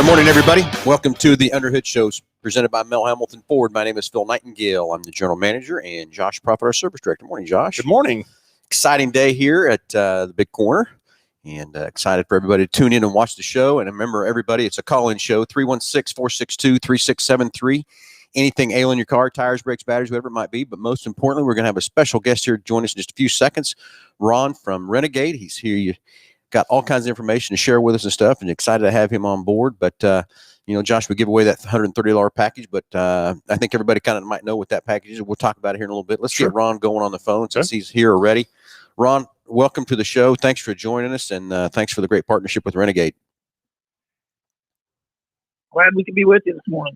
Good morning, everybody. Welcome to the Underhood Shows presented by Mel Hambelton Ford. My name is Phil Nightingale. I'm the general manager, and Josh Prophet, our service director. Good morning, Josh. Good morning. Exciting day here at the Big Corner, and excited for everybody to tune in and watch the show. And remember, everybody, it's a call-in show, 316-462-3673. Anything ailing your car, tires, brakes, batteries, whatever it might be. But most importantly, we're going to have a special guest here join us in just a few seconds. Ron from Renegade. He's here. You got all kinds of information to share with us and stuff, and excited to have him on board. But, Josh, we give away that $130 package, but I think everybody kind of might know what that package is. We'll talk about it here in a little bit. Let's get Ron going on the phone since he's here already. Ron, welcome to the show. Thanks for joining us, and thanks for the great partnership with Renegade. Glad we could be with you this morning.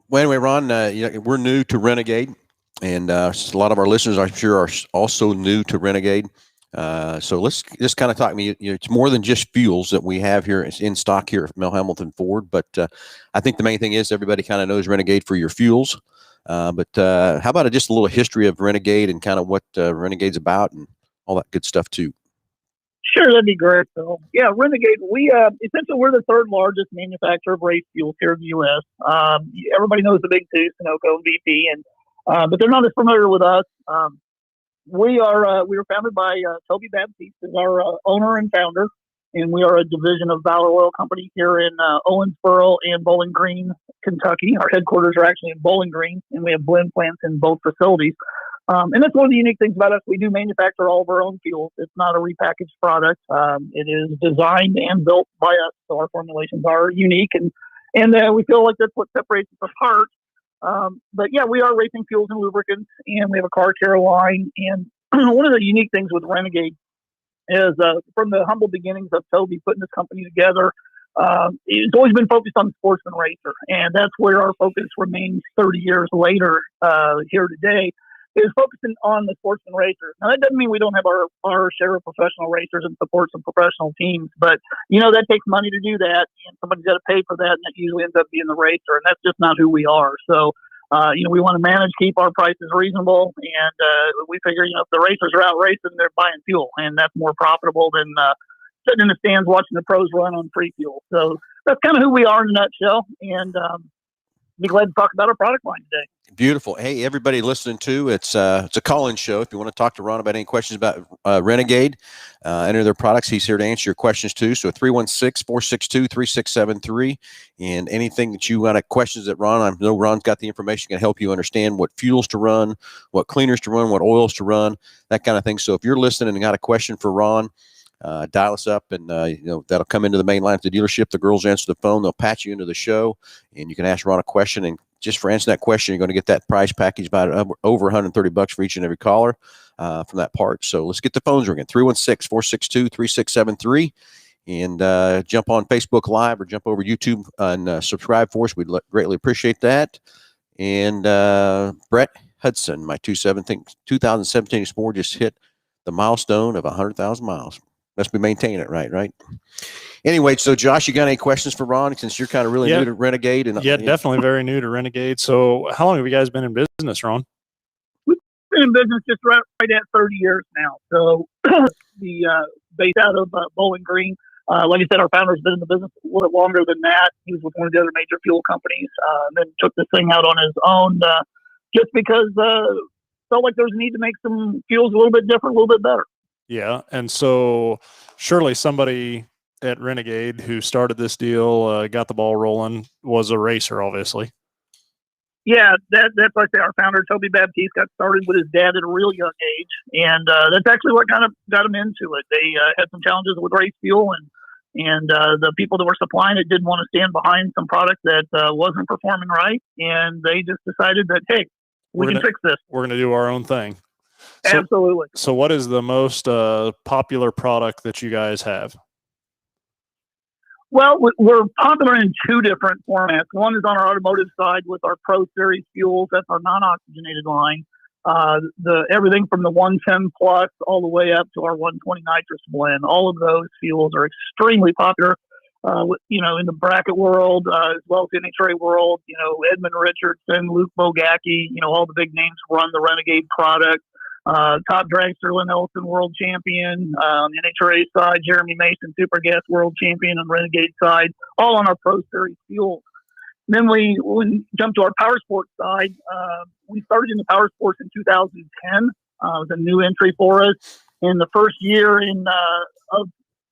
Well, anyway, Ron, we're new to Renegade, and a lot of our listeners, I'm sure, are also new to Renegade. So let's just kind of talk to me. It's more than just fuels that we have here in stock here at Mel Hambelton Ford, but I think the main thing is everybody kind of knows Renegade for your fuels. But how about just a little history of Renegade and kind of what Renegade's about and all that good stuff too? Sure, that'd be great, Phil. Yeah, Renegade, we essentially we're the third largest manufacturer of race fuels here in the U.S. Everybody knows the big two, Sunoco and BP, and but they're not as familiar with us. We were founded by Toby Baptiste, is our owner and founder, and we are a division of Valor Oil Company here in Owensboro and Bowling Green, Kentucky. Our headquarters are actually in Bowling Green, and we have blend plants in both facilities. And that's one of the unique things about us. We do manufacture all of our own fuels. It's not a repackaged product. It is designed and built by us, so our formulations are unique, and we feel like that's what separates us apart. But yeah, we are racing fuels and lubricants, and we have a car care line. And one of the unique things with Renegade is from the humble beginnings of Toby putting this company together, it's always been focused on the sportsman racer, and that's where our focus remains 30 years later here today, is focusing on the sportsman racers. Now, that doesn't mean we don't have our share of professional racers and support some professional teams, but, that takes money to do that, and somebody's got to pay for that, and that usually ends up being the racer, and that's just not who we are. So, we want to manage, keep our prices reasonable, and we figure, if the racers are out racing, they're buying fuel, and that's more profitable than sitting in the stands watching the pros run on free fuel. So that's kind of who we are in a nutshell, and be glad to talk about our product line today. Beautiful. Hey, everybody listening to it's a call-in show. If you want to talk to Ron about any questions about Renegade, any of their products, he's here to answer your questions too. So 316-462-3673, and anything that you want questions that Ron, I know Ron's got the information can help you understand what fuels to run, what cleaners to run, what oils to run, that kind of thing. So if you're listening and got a question for Ron, dial us up, and that'll come into the main line at the dealership. The girls answer the phone. They'll patch you into the show, and you can ask Ron a question. And just for answering that question, you're going to get that price package about over $130 for each and every caller from that part. So let's get the phones ringing. 316-462-3673, and jump on Facebook Live or jump over YouTube and subscribe for us. We'd greatly appreciate that. And Brett Hudson, my 2017 Explorer, just hit the milestone of 100,000 miles. Must be maintaining it right? Anyway, so Josh, you got any questions for Ron since you're kind of really new to Renegade? And definitely very new to Renegade. So how long have you guys been in business, Ron? We've been in business just right at 30 years now. So based out of Bowling Green. Like I said, our founder's been in the business a little bit longer than that. He was with one of the other major fuel companies, and then took this thing out on his own just because felt like there was a need to make some fuels a little bit different, a little bit better. Yeah, and so surely somebody at Renegade who started this deal, got the ball rolling, was a racer, obviously. Yeah, that's like our founder, Toby Baptiste, got started with his dad at a real young age, and that's actually what kind of got him into it. They had some challenges with race fuel, and the people that were supplying it didn't want to stand behind some product that wasn't performing right, and they just decided that, hey, we can fix this. We're going to do our own thing. Absolutely. So what is the most popular product that you guys have? Well, we're popular in two different formats. One is on our automotive side with our Pro Series fuels. That's our non-oxygenated line. Everything from the 110 plus all the way up to our 120 nitrous blend. All of those fuels are extremely popular, in the bracket world, as well as the NHRA world. Edmund Richardson, Luke Bogacki, all the big names run the Renegade product. top dragster Lynn Ellison, world champion. On the NHRA side, Jeremy Mason, super gas world champion. On Renegade side, all on our Pro Series fuel. Then we jumped to our power sports side. We started in the power sports in 2010. It was a new entry for us. In the first year of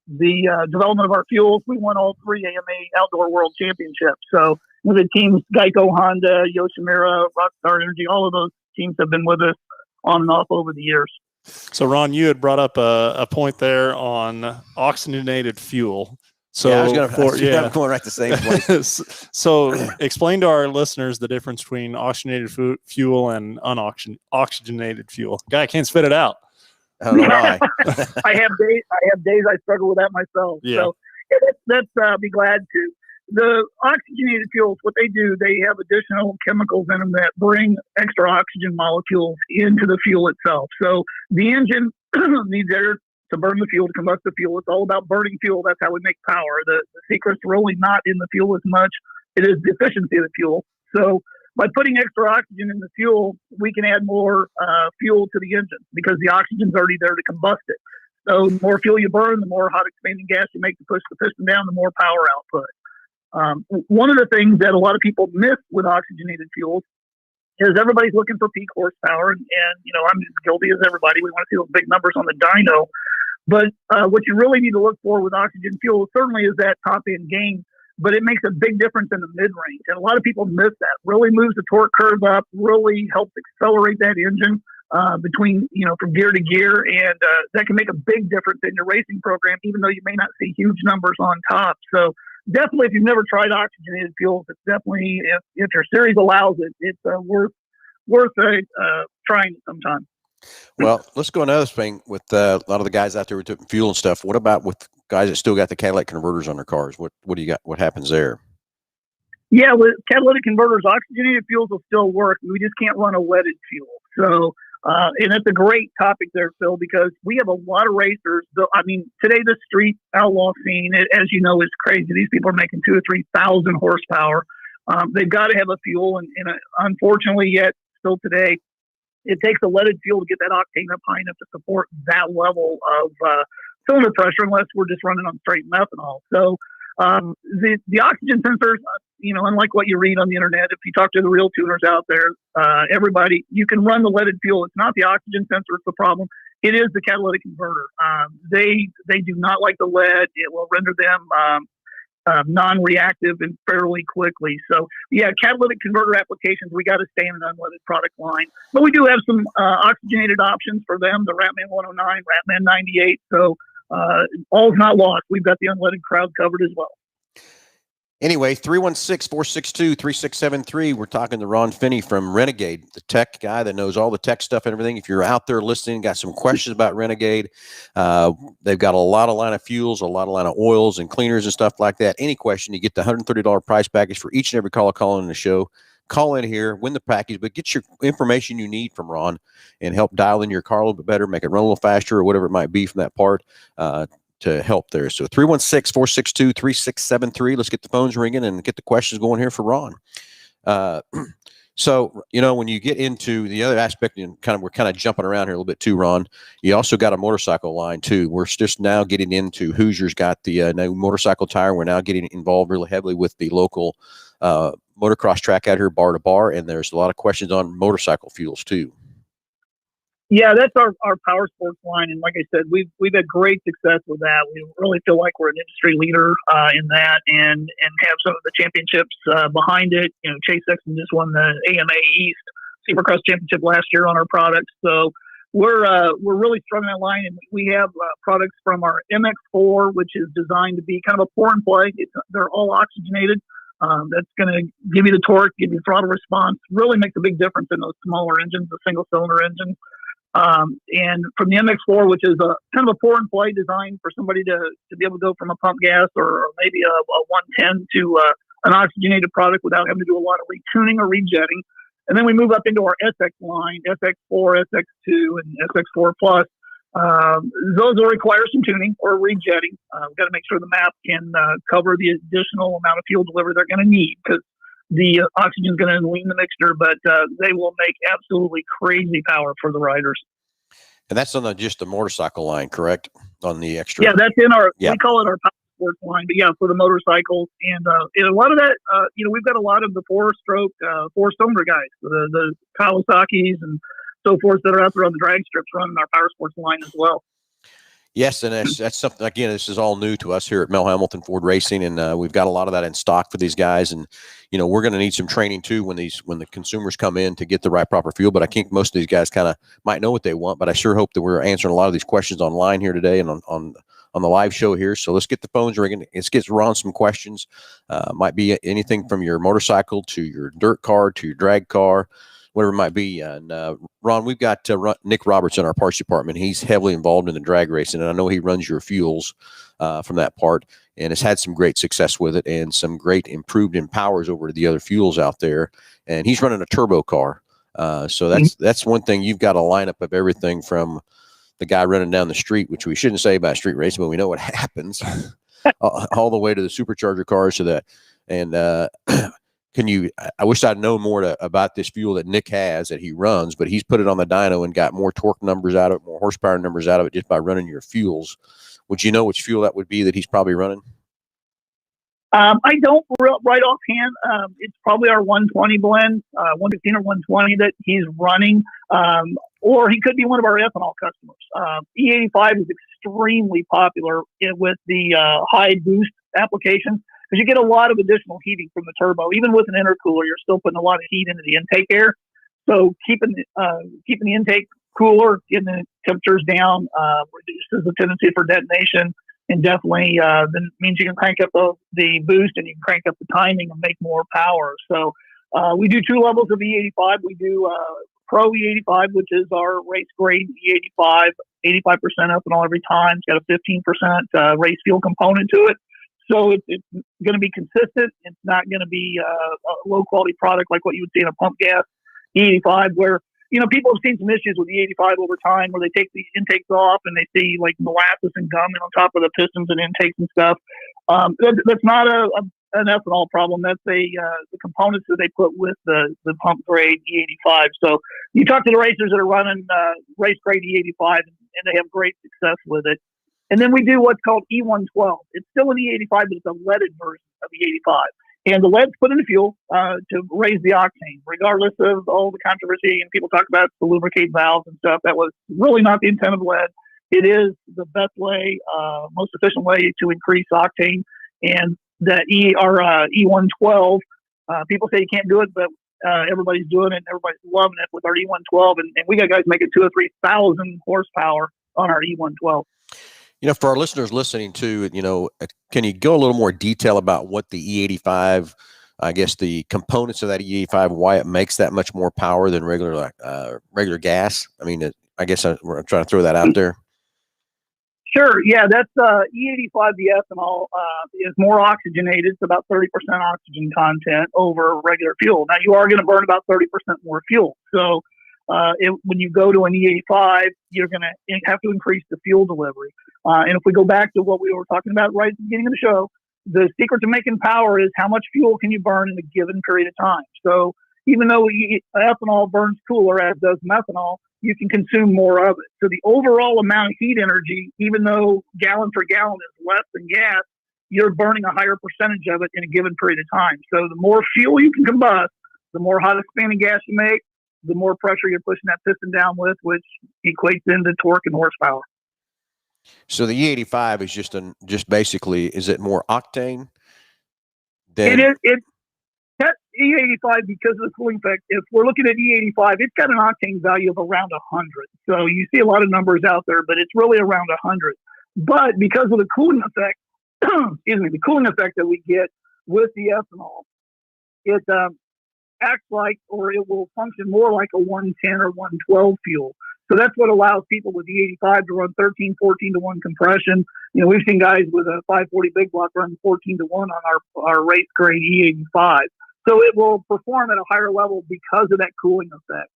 the development of our fuels, we won all 3 AMA Outdoor World Championships. So with the teams, Geico, Honda, Yoshimura, Rockstar Energy, all of those teams have been with us on and off over the years. So, Ron, you had brought up a point there on oxygenated fuel. So, yeah, I was going right the same place. So, explain to our listeners the difference between oxygenated fuel and unoxygenated fuel. Guy can't spit it out. I don't know why. I have days I struggle with that myself. Yeah. So, let's be glad to. The oxygenated fuels, what they do, they have additional chemicals in them that bring extra oxygen molecules into the fuel itself. So the engine needs air to burn the fuel, to combust the fuel. It's all about burning fuel. That's how we make power. The secret's really not in the fuel as much. It is the efficiency of the fuel. So by putting extra oxygen in the fuel, we can add more fuel to the engine because the oxygen's already there to combust it. So the more fuel you burn, the more hot expanding gas you make to push the piston down, the more power output. One of the things that a lot of people miss with oxygenated fuels is everybody's looking for peak horsepower, and I'm as guilty as everybody. We want to see those big numbers on the dyno. But what you really need to look for with oxygen fuel certainly is that top end gain, but it makes a big difference in the mid range, and a lot of people miss that. Really moves the torque curve up, really helps accelerate that engine between from gear to gear, and that can make a big difference in your racing program, even though you may not see huge numbers on top. So definitely, if you've never tried oxygenated fuels, it's definitely, if your series allows it, it's worth trying it sometime. Well, let's go another thing with a lot of the guys out there with fuel and stuff. What about with guys that still got the catalytic converters on their cars? What do you got? What happens there? Yeah, with catalytic converters, oxygenated fuels will still work. We just can't run a leaded fuel. So, and that's a great topic there, Phil, because we have a lot of racers. Today the street outlaw scene, as you know, is crazy. These people are making 2,000 or 3,000 horsepower. They've got to have a fuel, and unfortunately, yet still today, it takes a leaded fuel to get that octane up high enough to support that level of cylinder pressure, unless we're just running on straight methanol. So the oxygen sensors, unlike what you read on the internet, if you talk to the real tuners out there, everybody, you can run the leaded fuel. It's not the oxygen sensor it's the problem. It is the catalytic converter. They do not like the lead. It will render them non-reactive and fairly quickly. So yeah, catalytic converter applications, we got to stay in an unleaded product line. But we do have some oxygenated options for them, the Ratman 109, Ratman 98. So all's not lost. We've got the unleaded crowd covered as well. Anyway, 316-462-3673. We're talking to Ron Finney from Renegade, the tech guy that knows all the tech stuff and everything. If you're out there listening, got some questions about Renegade, they've got a lot of line of fuels, a lot of line of oils and cleaners and stuff like that. Any question, you get the $130 price package for each and every caller calling in the show. Call in here, win the package, but get your information you need from Ron and help dial in your car a little bit better, make it run a little faster or whatever it might be from that part. To help there. So 316-462-3673. Let's get the phones ringing and get the questions going here for Ron. So, when you get into the other aspect, and we're kind of jumping around here a little bit too, Ron, you also got a motorcycle line too. We're just now getting into Hoosier's got the new motorcycle tire. We're now getting involved really heavily with the local motocross track out here, bar to bar. And there's a lot of questions on motorcycle fuels too. Yeah, that's our power sports line, and like I said, we've had great success with that. We really feel like we're an industry leader in that, and have some of the championships behind it. Chase Sexton just won the AMA East Supercross Championship last year on our products, so we're really strong in that line. And we have products from our MX4, which is designed to be kind of a pour and play. They're all oxygenated. That's going to give you the torque, give you throttle response. Really makes a big difference in those smaller engines, the single cylinder engines. And from the MX4, which is a kind of a pour and play design for somebody to be able to go from a pump gas or maybe a 110 to an oxygenated product without having to do a lot of retuning or rejetting. And then we move up into our SX line, SX4, SX2, and SX4 Plus. Those will require some tuning or rejetting. We've got to make sure the map can cover the additional amount of fuel delivery they're going to need, because the oxygen is going to lean the mixture, but they will make absolutely crazy power for the riders. And that's on just the motorcycle line, correct? On the extra. Yeah, that's in our, Yeah. we call it our power sports line, but yeah, for the motorcycles. And a lot of that, we've got a lot of the four-stroke, four-cylinder guys, the Kawasaki's and so forth that are out there on the drag strips running our power sports line as well. Yes, and that's something, again, this is all new to us here at Mel Hambelton Ford Racing, and we've got a lot of that in stock for these guys. And, we're going to need some training too when the consumers come in to get the right proper fuel. But I think most of these guys kind of might know what they want, but I sure hope that we're answering a lot of these questions online here today and on the live show here. So let's get the phones ringing. Let's get Ron some questions. Might be anything from your motorcycle to your dirt car to your drag car, whatever it might be. And Ron, we've got Nick Roberts in our parts department. He's heavily involved in the drag racing, and I know he runs your fuels from that part and has had some great success with it and some great improved in powers over the other fuels out there. And he's running a turbo car. So that's one thing. You've got a lineup of everything from the guy running down the street, which we shouldn't say about street racing, but we know what happens, all the way to the supercharger cars to that. And I wish I'd known more about this fuel that Nick has that he runs, but he's put it on the dyno and got more torque numbers out of it, more horsepower numbers out of it just by running your fuels. Would you know which fuel that would be that he's probably running? I don't right offhand. It's probably our 120 blend, 115 or 120 that he's running. Or he could be one of our ethanol customers. E85 is extremely popular with the high boost applications because you get a lot of additional heating from the turbo. Even with an intercooler, you're still putting a lot of heat into the intake air. So keeping the intake cooler, getting the temperatures down, reduces the tendency for detonation, and definitely then means you can crank up the boost and you can crank up the timing and make more power. So we do two levels of E85. We do Pro E85, which is our race grade E85, 85% ethanol every time. It's got a 15% race fuel component to it. So it's going to be consistent. It's not going to be a low quality product like what you would see in a pump gas E85, where people have seen some issues with E85 over time where they take the intakes off and they see like molasses and gum on top of the pistons and intakes and stuff. That's not an ethanol problem. That's the components that they put with the pump grade E85. So you talk to the racers that are running race grade E85 and they have great success with it. And then we do what's called E112. It's still an E85, but it's a leaded version of E85. And the lead's put in the fuel to raise the octane, regardless of all the controversy. And people talk about the lubricate valves and stuff. That was really not the intent of lead. It is the best way, most efficient way to increase octane. And that E112, people say you can't do it, but everybody's doing it and everybody's loving it with our E112. And we got guys making 2,000 or 3,000 horsepower on our E112. For our listeners listening to it, can you go a little more detail about what the E85, I guess the components of that E85, why it makes that much more power than regular gas? I mean, I guess we're trying to throw that out there. Sure. Yeah, that's E85, the ethanol is more oxygenated. It's about 30% oxygen content over regular fuel. Now, you are going to burn about 30% more fuel. So when you go to an E85, you're going to have to increase the fuel delivery. And if we go back to what we were talking about right at the beginning of the show, the secret to making power is how much fuel can you burn in a given period of time. So even though ethanol burns cooler, as does methanol, you can consume more of it. So the overall amount of heat energy, even though gallon for gallon is less than gas, you're burning a higher percentage of it in a given period of time. So the more fuel you can combust, the more hot expanding gas you make, the more pressure you're pushing that piston down with, which equates into torque and horsepower. So the E85 is just basically, is it more octane? It's E85 because of the cooling effect. If we're looking at E85, it's got an octane value of around 100. So you see a lot of numbers out there, but it's really around 100. But because of the cooling effect, the cooling effect that we get with the ethanol, it acts like, or it will function more like a 110 or 112 fuel. So that's what allows people with the 85 to run 13, 14 to 1 compression. We've seen guys with a 540 big block run 14 to 1 on our race grade E85. So it will perform at a higher level because of that cooling effect.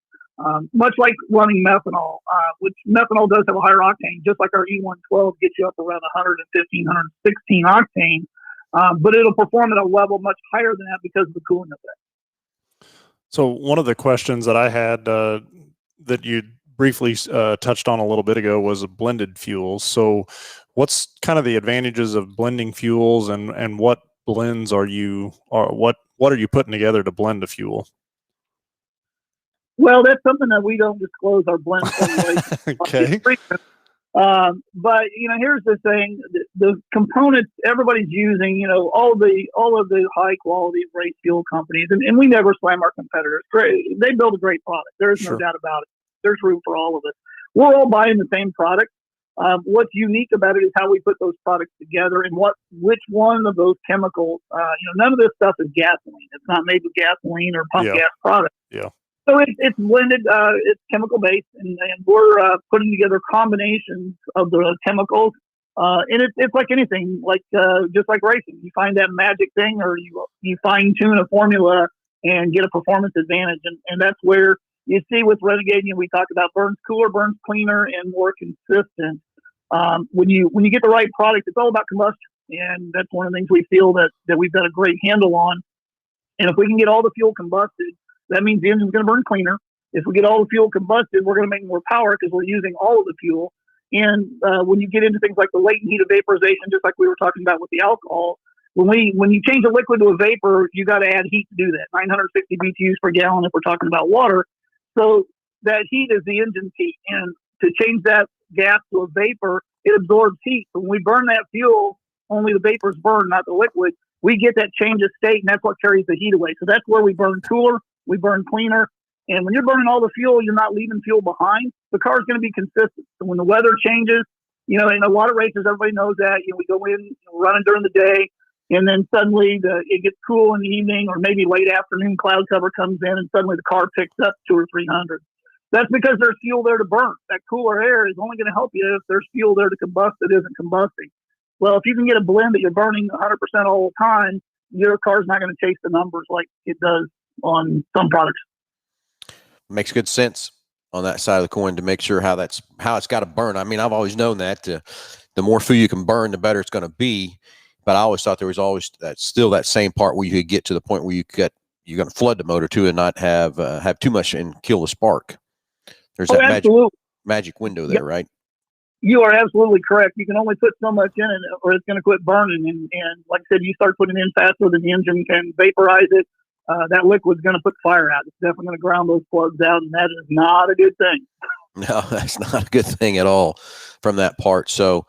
Much like running methanol, which methanol does have a higher octane, just like our E112 gets you up around 115, 116 octane. But it'll perform at a level much higher than that because of the cooling effect. So one of the questions that I had that you briefly touched on a little bit ago was blended fuels. So what's kind of the advantages of blending fuels, and what blends are you, or what are you putting together to blend a fuel? Well, that's something that we don't disclose our blend formulation. Okay. But here's the thing: the components everybody's using, all of the high quality race fuel companies, and we never slam our competitors. Great, they build a great product. There's no doubt about it. There's room for all of us. We're all buying the same product. What's unique about it is how we put those products together and which one of those chemicals. None of this stuff is gasoline. It's not made with gasoline or pump gas products. Yeah. So it's blended. It's chemical based, and we're putting together combinations of the chemicals. And it's like anything, just like racing. You find that magic thing, or you fine tune a formula and get a performance advantage, and that's where you see with Renegade. We talk about burns cooler, burns cleaner, and more consistent. When you get the right product, it's all about combustion, and that's one of the things we feel that we've got a great handle on. And if we can get all the fuel combusted, that means the engine's going to burn cleaner. If we get all the fuel combusted, we're going to make more power because we're using all of the fuel. And when you get into things like the latent heat of vaporization, just like we were talking about with the alcohol, when you change a liquid to a vapor, you got to add heat to do that. 960 BTUs per gallon if we're talking about water. So that heat is the engine's heat. And to change that gas to a vapor, it absorbs heat. So when we burn that fuel, only the vapors burn, not the liquid. We get that change of state, and that's what carries the heat away. So that's where we burn cooler, we burn cleaner. And when you're burning all the fuel, you're not leaving fuel behind. The car is going to be consistent. So when the weather changes, in a lot of races, everybody knows that. We go in running during the day, and then suddenly it gets cool in the evening, or maybe late afternoon cloud cover comes in, and suddenly the car picks up 200 or 300. That's because there's fuel there to burn. That cooler air is only going to help you if there's fuel there to combust that isn't combusting. Well, if you can get a blend that you're burning 100% all the time, your car's not going to chase the numbers like it does on some products. Makes good sense on that side of the coin to make sure how it's got to burn. I mean, I've always known that the more fuel you can burn, the better it's going to be. But I always thought there was always that same part where you could get to the point where you're going to flood the motor too and not have too much and kill the spark. There's that magic window there, right? You are absolutely correct. You can only put so much in it, or it's going to quit burning. And like I said, you start putting in faster than the engine can vaporize it. That liquid's going to put fire out. It's definitely going to ground those plugs out, and that is not a good thing. No, that's not a good thing at all from that part. So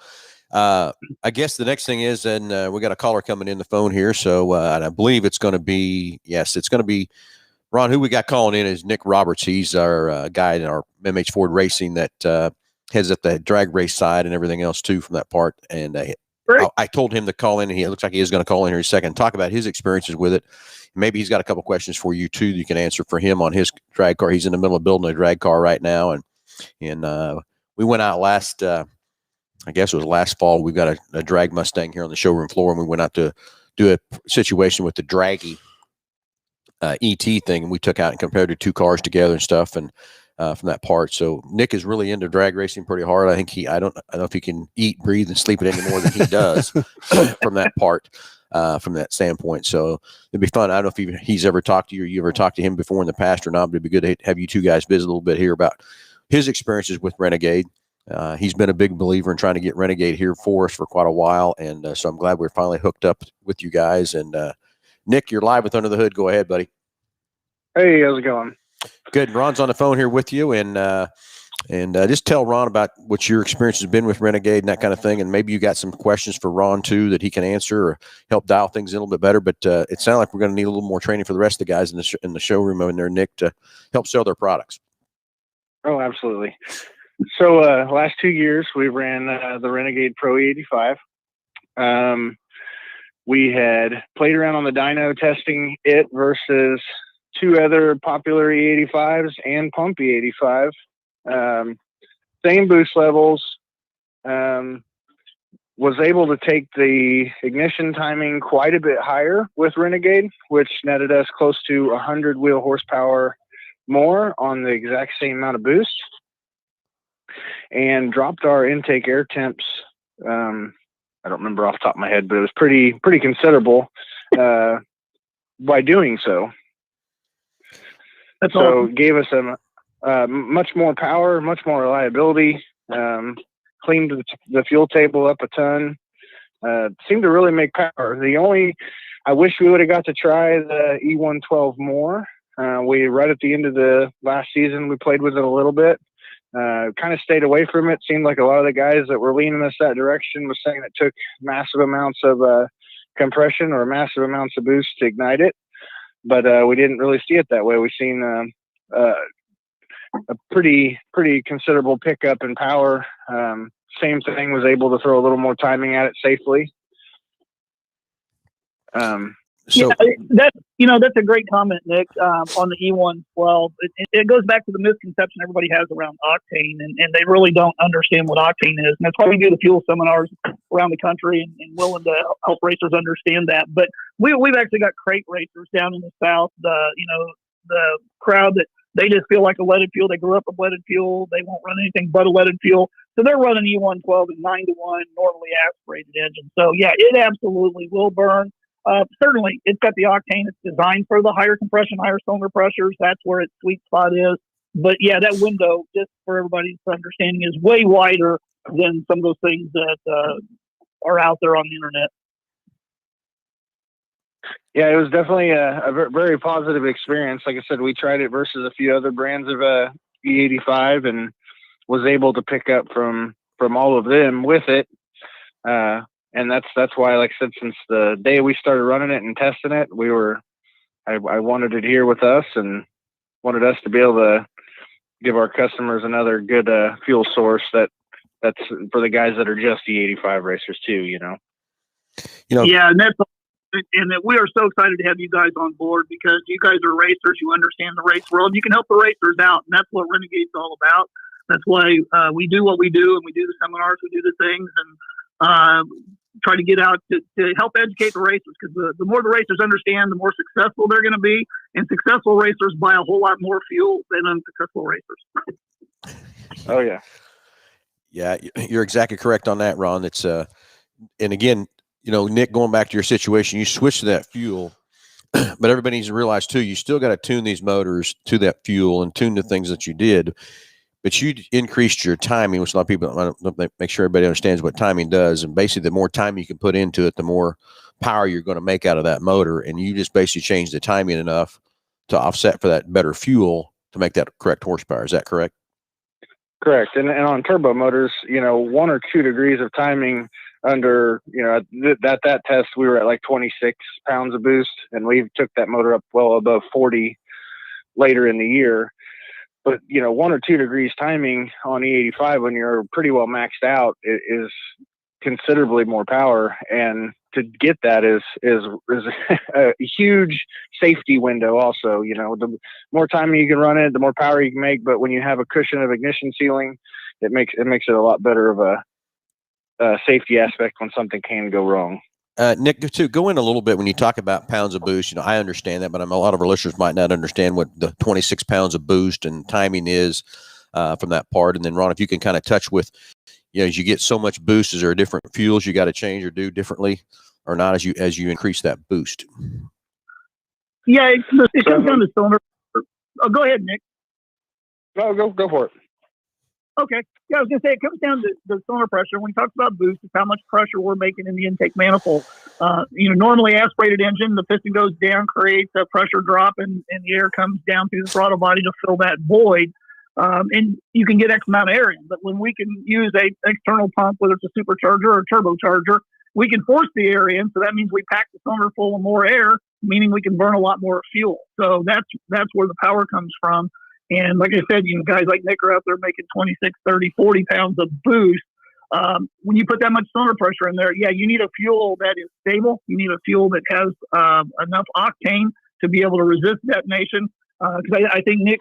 I guess the next thing is, and we got a caller coming in the phone here. So and I believe it's going to be, Ron, who we got calling in is Nick Roberts. He's our guy in our MH Ford Racing that heads up the drag race side and everything else too from that part. And I told him to call in, and it looks like he is going to call in here in a second, talk about his experiences with it. Maybe he's got a couple questions for you too that you can answer for him on his drag car. He's in the middle of building a drag car right now, and we went out last, I guess it was last fall. We've got a drag Mustang here on the showroom floor, and we went out to do a situation with the draggy ET thing, and we took out and compared the two cars together and stuff, and from that part. So Nick is really into drag racing pretty hard. I think I don't know if he can eat, breathe, and sleep it any more than he does from that part, from that standpoint. So it'd be fun. I don't know if he's ever talked to you or you ever talked to him before in the past or not, but it'd be good to have you two guys visit a little bit here about his experiences with Renegade. He's been a big believer in trying to get Renegade here for us for quite a while. And so I'm glad we're finally hooked up with you guys. And Nick, you're live with Under the Hood. Go ahead, buddy. Hey, how's it going? Good. Ron's on the phone here with you, and just tell Ron about what your experience has been with Renegade and that kind of thing, and maybe you got some questions for Ron too that he can answer or help dial things in a little bit better. But it sounds like we're going to need a little more training for the rest of the guys in the showroom in there, Nick, to help sell their products. Oh, absolutely. So last 2 years we ran the Renegade Pro E85. We had played around on the dyno testing it versus two other popular E85s and pump E85. Same boost levels. Was able to take the ignition timing quite a bit higher with Renegade, which netted us close to 100 wheel horsepower more on the exact same amount of boost, and dropped our intake air temps. I don't remember off the top of my head, but it was pretty considerable by doing so. That's so awesome. gave us a much more power, much more reliability. Cleaned the fuel table up a ton. Seemed to really make power. I wish we would have got to try the E112 more. We right at the end of the last season, we played with it a little bit. Kind of stayed away from it. Seemed like a lot of the guys that were leaning us that direction was saying it took massive amounts of compression or massive amounts of boost to ignite it. But we didn't really see it that way. We've seen a pretty considerable pickup in power. Same thing, was able to throw a little more timing at it safely. Yeah, that's a great comment, Nick, on the E112. It goes back to the misconception everybody has around Octane, and they really don't understand what Octane is. And that's why we do the fuel seminars around the country and willing to help racers understand that. But we've actually got crate racers down in the South, the crowd that they just feel like a leaded fuel. They grew up with leaded fuel. They won't run anything but a leaded fuel. So they're running E112 and 9-to-1 normally aspirated engine. So, yeah, it absolutely will burn. Certainly, it's got the Octane. It's designed for the higher compression, higher cylinder pressures. That's where its sweet spot is. But, yeah, that window, just for everybody's understanding, is way wider than some of those things that are out there on the internet. Yeah, it was definitely a very positive experience. Like I said, we tried it versus a few other brands of E85 and was able to pick up from all of them with it. And that's why, like I said, since the day we started running it and testing it, I wanted it here with us and wanted us to be able to give our customers another good fuel source that's for the guys that are just E85 racers too, Yeah, and we are so excited to have you guys on board because you guys are racers. You understand the race world. You can help the racers out, and that's what Renegade's all about. That's why we do what we do, and we do the seminars, we do the things, and try to get out to help educate the racers, because the more the racers understand, the more successful they're going to be, and successful racers buy a whole lot more fuel than unsuccessful racers. Oh, yeah. Yeah, you're exactly correct on that, Ron. It's and again, Nick, going back to your situation, you switched to that fuel, but everybody needs to realize too, you still got to tune these motors to that fuel and tune the things that you did. But you increased your timing, which a lot of people don't make sure everybody understands what timing does. And basically, the more time you can put into it, the more power you're going to make out of that motor. And you just basically change the timing enough to offset for that better fuel to make that correct horsepower. Is that correct? Correct. And on turbo motors, 1 or 2 degrees of timing under, that test, we were at like 26 pounds of boost, and we took that motor up well above 40 later in the year. But, 1 or 2 degrees timing on E85 when you're pretty well maxed out is considerably more power. And to get that is a huge safety window also. The more timing you can run it, the more power you can make. But when you have a cushion of ignition sealing, it makes it a lot better of a safety aspect when something can go wrong. Nick, to go in a little bit when you talk about pounds of boost, I understand that, but a lot of our listeners might not understand what the 26 pounds of boost and timing is from that part. And then, Ron, if you can kind of touch with, as you get so much boost, is there different fuels you got to change or do differently or not as you increase that boost? Yeah, it comes down to cylinder. Oh, go ahead, Nick. No, go for it. Okay. Yeah, I was going to say, it comes down to the cylinder pressure. When we talk about boost, it's how much pressure we're making in the intake manifold. Normally aspirated engine, the piston goes down, creates a pressure drop, and the air comes down through the throttle body to fill that void. And you can get X amount of air in. But when we can use a external pump, whether it's a supercharger or a turbocharger, we can force the air in. So that means we pack the cylinder full of more air, meaning we can burn a lot more fuel. So that's where the power comes from. And like I said, guys like Nick are out there making 26, 30, 40 pounds of boost. When you put that much cylinder pressure in there, you need a fuel that is stable. You need a fuel that has enough octane to be able to resist detonation. Because I think, Nick,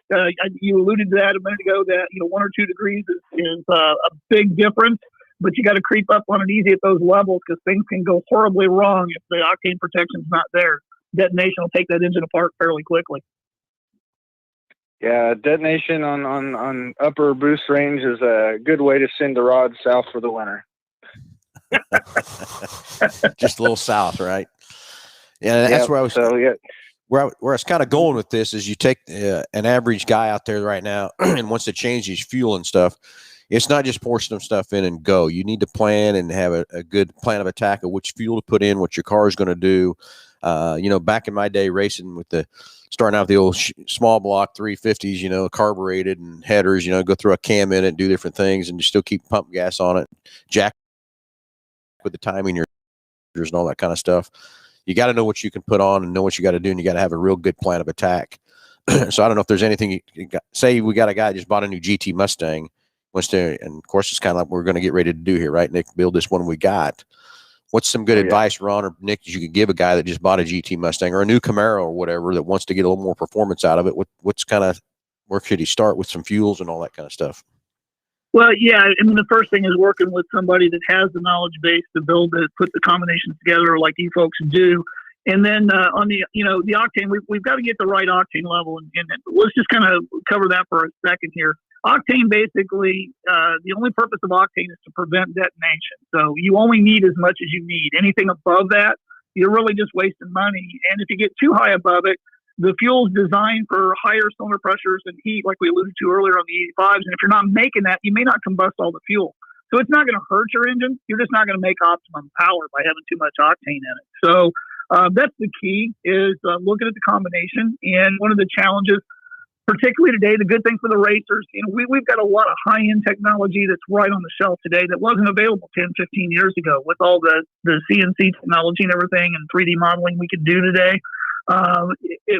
you alluded to that a minute ago, that 1 or 2 degrees is a big difference. But you got to creep up on it easy at those levels, because things can go horribly wrong if the octane protection's not there. Detonation will take that engine apart fairly quickly. Yeah, detonation on upper boost range is a good way to send the rod south for the winter. Just a little south, right? Yeah, that's where I was. So, yeah, where I was kind of going with this is you take an average guy out there right now and wants to change his fuel and stuff. It's not just pour some stuff in and go. You need to plan and have a good plan of attack of which fuel to put in, what your car is going to do. Back in my day racing with starting out with the old small block 350s, carbureted and headers, go through a cam in it and do different things and you still keep pump gas on it, jack with the timing, and all that kind of stuff. You got to know what you can put on and know what you got to do, and you got to have a real good plan of attack. So I don't know if there's anything say we got a guy just bought a new GT Mustang, and of course it's kind of like we're going to get ready to do here, right, Nick? Build this one we got. What's some good advice, Ron or Nick, that you could give a guy that just bought a GT Mustang or a new Camaro or whatever that wants to get a little more performance out of it? What's kind of where should he start with some fuels and all that kind of stuff? Well, yeah, I mean, the first thing is working with somebody that has the knowledge base to put the combinations together like you folks do. And then on the octane, we've got to get the right octane level. And let's just kind of cover that for a second here. Octane, basically, the only purpose of octane is to prevent detonation. So you only need as much as you need. Anything above that, you're really just wasting money. And if you get too high above it, the fuel's designed for higher cylinder pressures and heat, like we alluded to earlier on the 85s. And if you're not making that, you may not combust all the fuel. So it's not going to hurt your engine. You're just not going to make optimum power by having too much octane in it. So that's the key, is looking at the combination. And one of the challenges, particularly today, the good thing for the racers, we've got a lot of high-end technology that's right on the shelf today that wasn't available 10, 15 years ago with all the CNC technology and everything and 3D modeling we can do today.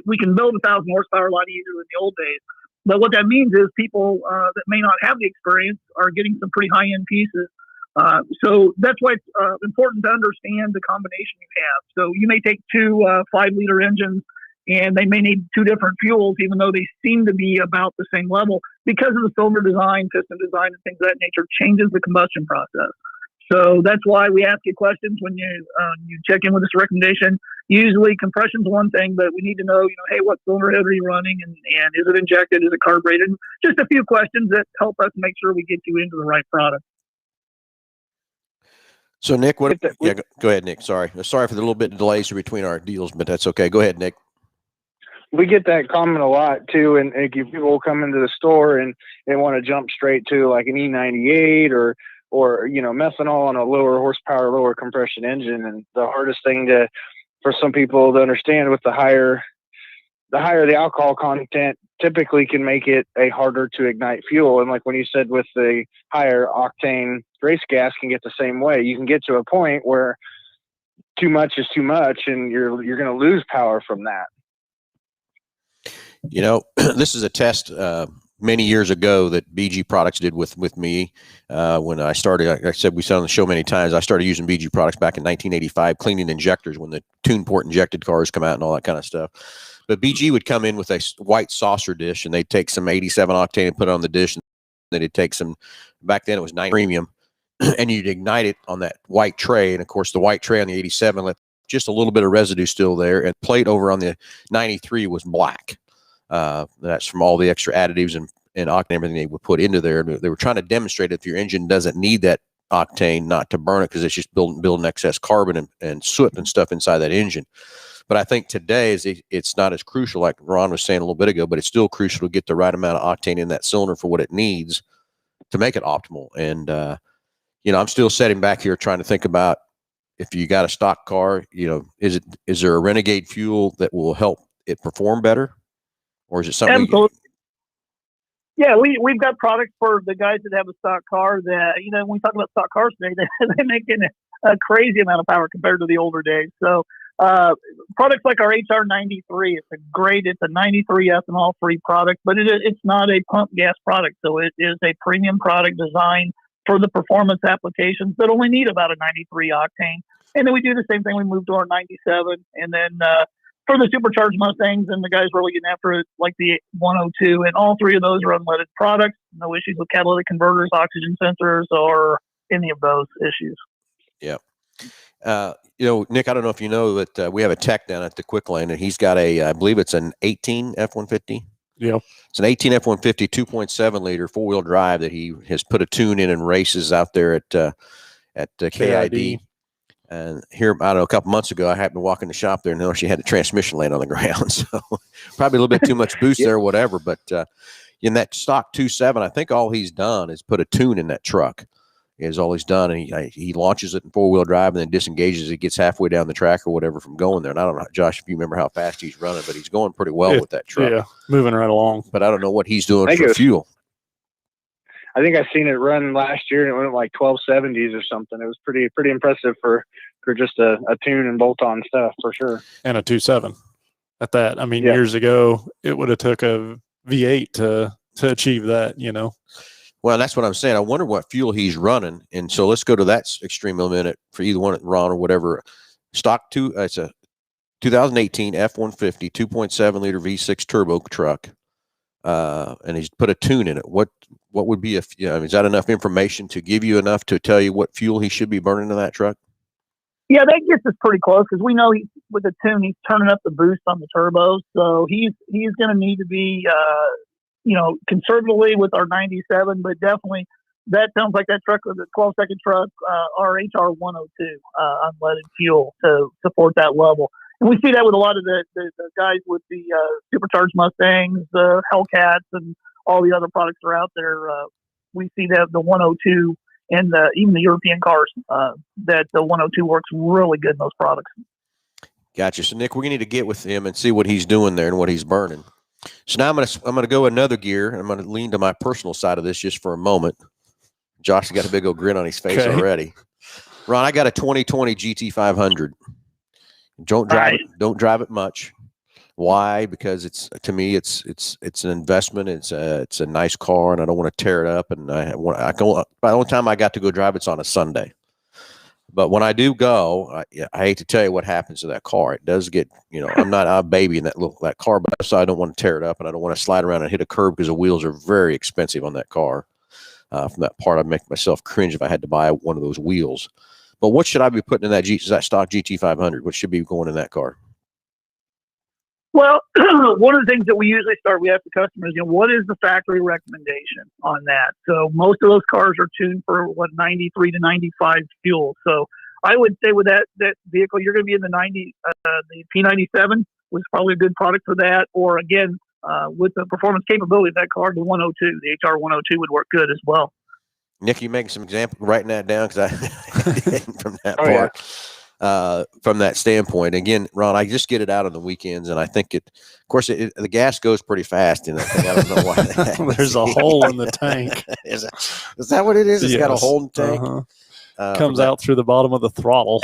We can build 1,000 horsepower a lot easier than the old days. But what that means is people that may not have the experience are getting some pretty high-end pieces. So that's why it's important to understand the combination you have. So you may take two 5-liter engines, and they may need two different fuels, even though they seem to be about the same level, because of the cylinder design, piston design, and things of that nature changes the combustion process. So that's why we ask you questions when you check in with this recommendation. Usually compression's one thing, but we need to know, hey, what cylinder head are you running, and is it injected, is it carbureted? Just a few questions that help us make sure we get you into the right product. So Nick, go ahead, Nick. Sorry for the little bit of delays between our deals, but that's okay. Go ahead, Nick. We get that comment a lot too, and people will come into the store and they want to jump straight to like an E98 or methanol on a lower horsepower, lower compression engine. And the hardest thing for some people to understand, with the higher the alcohol content, typically can make it a harder to ignite fuel. And like when you said with the higher octane race gas can get the same way. You can get to a point where too much is too much, and you're going to lose power from that. This is a test many years ago that BG Products did with me when I started. Like I said, we said on the show many times, I started using BG Products back in 1985, cleaning injectors when the tune port injected cars come out and all that kind of stuff. But BG would come in with a white saucer dish, and they'd take some 87 octane and put it on the dish, and then they'd take some, back then it was 9 premium, and you'd ignite it on that white tray. And of course, the white tray on the 87 left just a little bit of residue still there, and plate over on the 93 was black. That's from all the extra additives and octane, everything they would put into there. They were trying to demonstrate if your engine doesn't need that octane, not to burn it, because it's just building excess carbon and soot and stuff inside that engine. But I think today it's not as crucial, like Ron was saying a little bit ago, but it's still crucial to get the right amount of octane in that cylinder for what it needs to make it optimal. And I'm still sitting back here trying to think about, if you got a stock car, is there a Renegade fuel that will help it perform better? Or is it something? Absolutely. Yeah, we've got products for the guys that have a stock car that, when we talk about stock cars today, they make a crazy amount of power compared to the older days. So products like our HR93, it's a 93 ethanol free product, but it's not a pump gas product. So it is a premium product designed for the performance applications that only need about a 93 octane. And then we do the same thing. We move to our 97, and then for the supercharged Mustangs and the guys really getting after it, like the 102, and all three of those are unleaded products. No issues with catalytic converters, oxygen sensors, or any of those issues. Yeah. Nick, I don't know if you know that we have a tech down at the Quick Lane, and he's got I believe it's an 18 F-150. Yeah. It's an 18 F-150 2.7 liter 4-wheel drive that he has put a tune in and races out there at KID. And here, I don't know, a couple months ago, I happened to walk in the shop there and noticed she had the transmission laying on the ground. So probably a little bit too much boost there, whatever. But in that stock 2.7, I think all he's done is put a tune in that truck. Is all he's done, and he launches it in 4-wheel drive and then disengages it, gets halfway down the track or whatever from going there. And I don't know, Josh, if you remember how fast he's running, but he's going pretty well with that truck. Yeah, moving right along. But I don't know what he's doing for fuel. I think I seen it run last year, and it went like 1270s or something. It was pretty impressive for just a tune and bolt-on stuff for sure. And a 2.7 at that. I mean, years ago, it would have took a V8 to achieve that, you know. Well, that's what I'm saying. I wonder what fuel he's running. And so let's go to that extreme a minute for either one, Ron or whatever. Stock it's a 2018 F-150 2.7 liter V6 turbo truck. And he's put a tune in it. What would be is that enough information to give you enough to tell you what fuel he should be burning in that truck? Yeah, that gets us pretty close because we know with the tune, he's turning up the boost on the turbos. So he's going to need to be, conservatively with our 97, but definitely that sounds like that truck was a 12-second truck, our HR 102 unleaded fuel to support that level. And we see that with a lot of the guys with the supercharged Mustangs, the Hellcats, and all the other products that are out there. We see that the 102 and even the European cars, that the 102 works really good in those products. Gotcha. So, Nick, we're going to need to get with him and see what he's doing there and what he's burning. So now I'm going to go another gear, and I'm going to lean to my personal side of this just for a moment. Josh has got a big old grin on his face already. Ron, I got a 2020 GT500. Don't drive it much. Why? Because to me it's an investment. It's a nice car, and I don't want to tear it up. And by the only time I got to go drive, it's on a Sunday. But when I do go, I hate to tell you what happens to that car. It does get, I'm not a baby in that car, but so I don't want to tear it up, and I don't want to slide around and hit a curb because the wheels are very expensive on that car. From that part, I'd make myself cringe if I had to buy one of those wheels. But what should I be putting in that stock GT500? What should be going in that car? Well, one of the things that we usually start, we ask the customers, what is the factory recommendation on that? So most of those cars are tuned for 93 to 95 fuel. So I would say with that vehicle, you're going to be in the P97 was probably a good product for that. Or again, with the performance capability of that car, the 102, the HR 102 would work good as well. Nick, you making some example, writing that down because I didn't from that part. Yeah. From that standpoint, again, Ron, I just get it out on the weekends, and I think of course, the gas goes pretty fast in that thing. I don't know why. There's a hole in the tank. Is that what it is? It's got a hole in the tank. Comes out through the bottom of the throttle.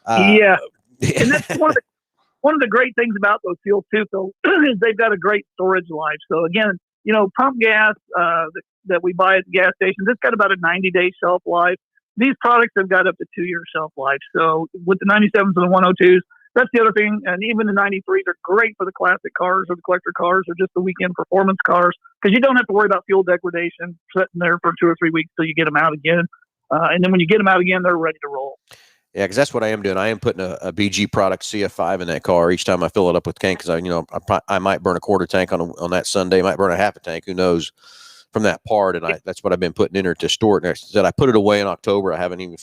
Yeah, and that's one of the great things about those fuels too. So is they've got a great storage life. So again, pump gas that we buy at the gas stations, it's got about a 90-day shelf life. These products have got up to 2-year shelf life. So with the 97s and the 102s, that's the other thing. And even the 93s are great for the classic cars or the collector cars or just the weekend performance cars because you don't have to worry about fuel degradation sitting there for 2 or 3 weeks till you get them out again. And then when you get them out again, they're ready to roll. Yeah, because that's what I am doing. I am putting a BG product CF5 in that car each time I fill it up with tank because I might burn a quarter tank on that Sunday, might burn a half a tank, who knows, from that part, and that's what I've been putting in there to store it. And I said I put it away in October. I haven't even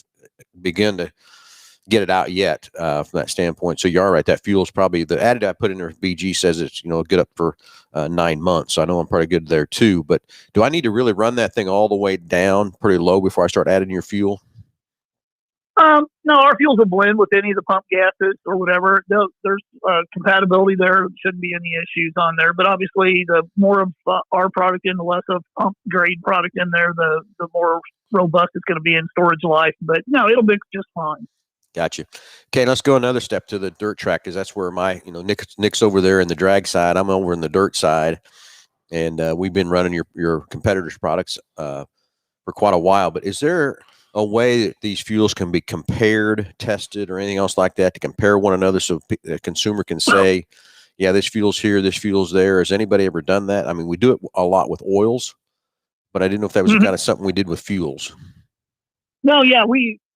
begun to get it out yet from that standpoint. So you are right. That fuel is probably the additive I put in there. BG says it's good up for 9 months. So I know I'm pretty good there too. But do I need to really run that thing all the way down pretty low before I start adding your fuel? No, our fuels will blend with any of the pump gases or whatever. There's compatibility there. Shouldn't be any issues on there. But obviously, the more of our product in, the less of pump grade product in there, the more robust it's going to be in storage life. But no, it'll be just fine. Gotcha. Okay, let's go another step to the dirt track because that's where my, Nick's over there in the drag side. I'm over in the dirt side, and we've been running your competitors' products for quite a while. But is there a way that these fuels can be compared, tested, or anything else like that to compare one another so the consumer can say, yeah, this fuel's here, this fuel's there? Has anybody ever done that? I mean, we do it a lot with oils, but I didn't know if that was kind of something we did with fuels. No, yeah,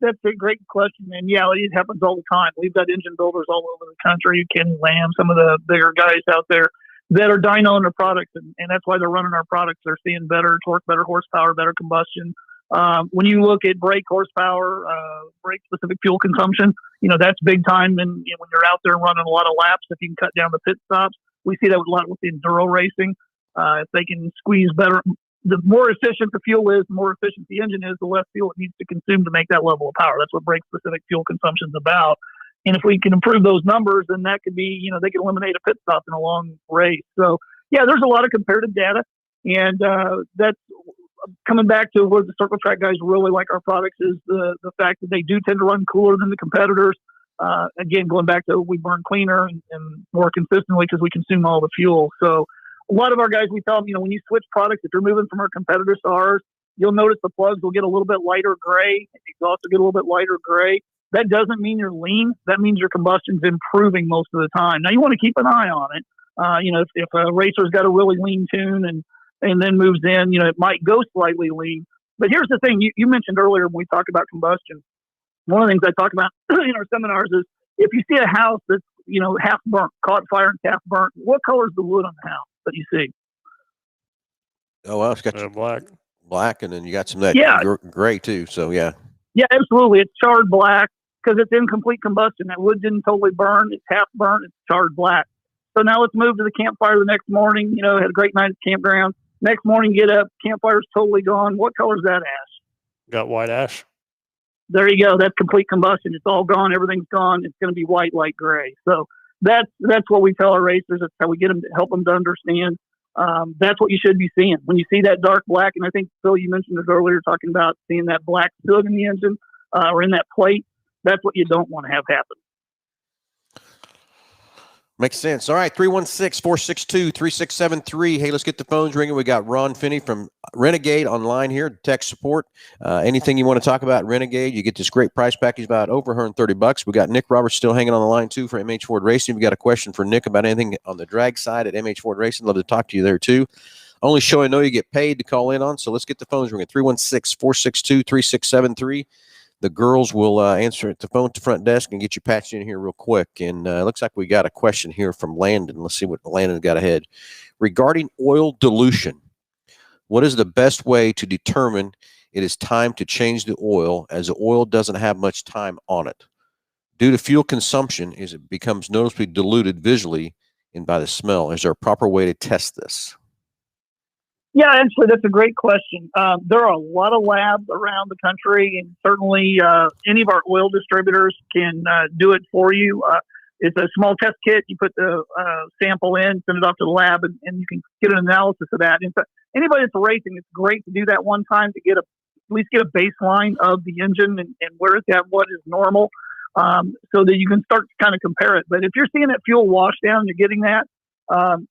that's a great question. And yeah, it happens all the time. We've got engine builders all over the country, Ken Lamb, some of the bigger guys out there that are dynoing their products. And that's why they're running our products. They're seeing better torque, better horsepower, better combustion. When you look at brake horsepower, brake specific fuel consumption, that's big time. And when you're out there running a lot of laps, if you can cut down the pit stops, we see that a lot with the enduro racing. If they can squeeze better, the more efficient the fuel is, the more efficient the engine is, the less fuel it needs to consume to make that level of power. That's what brake specific fuel consumption is about. And if we can improve those numbers, then that could be, they can eliminate a pit stop in a long race. So yeah, there's a lot of comparative data, and that's coming back to where the circle track guys really like our products is the fact that they do tend to run cooler than the competitors. Again, going back to we burn cleaner and more consistently because we consume all the fuel. So a lot of our guys, we tell them, when you switch products, if you're moving from our competitors to ours, you'll notice the plugs will get a little bit lighter gray, and the exhaust will get a little bit lighter gray. That doesn't mean you're lean. That means your combustion's improving most of the time. Now, you want to keep an eye on it. If a racer's got a really lean tune and then moves in, it might go slightly lean. But here's the thing. You mentioned earlier when we talked about combustion, one of the things I talk about in our seminars is if you see a house that's, half burnt, caught fire and half burnt, what color is the wood on the house that you see? Oh, well, it's got black, and then you got some of that gray too. So, yeah. Yeah, absolutely. It's charred black because it's incomplete combustion. That wood didn't totally burn. It's half burnt. It's charred black. So now let's move to the campfire the next morning. Had a great night at the campground. Next morning, get up, campfire's totally gone. What color is that ash? Got white ash. There you go. That's complete combustion. It's all gone. Everything's gone. It's going to be white, light gray. So that's what we tell our racers. That's how we get them to help them to understand. That's what you should be seeing. When you see that dark black, and I think, Phil, you mentioned it earlier, talking about seeing that black soot in the engine or in that plate, that's what you don't want to have happen. Makes sense. All right, 316-462-3673. Hey, let's get the phones ringing. We got Ron Finney from Renegade online here, tech support. Anything you want to talk about Renegade, you get this great price package about over $130. We got Nick Roberts still hanging on the line, too, for MH Ford Racing. We got a question for Nick about anything on the drag side at MH Ford Racing. Love to talk to you there, too. Only show I know you get paid to call in on, so let's get the phones ringing. 316-462-3673. The girls will answer at the phone at the front desk and get you patched in here real quick. And it looks like we got a question here from Landon. Let's see what Landon got ahead. Regarding oil dilution, what is the best way to determine it is time to change the oil as the oil doesn't have much time on it? Due to fuel consumption, as it becomes noticeably diluted visually and by the smell, is there a proper way to test this? Yeah, actually, that's a great question. There are a lot of labs around the country, and certainly any of our oil distributors can do it for you. It's a small test kit. You put the sample in, send it off to the lab, and you can get an analysis of that. And so anybody that's racing, it's great to do that one time to at least get a baseline of the engine and where it's at, what is normal, so that you can start to kind of compare it. But if you're seeing that fuel wash down, you're getting that.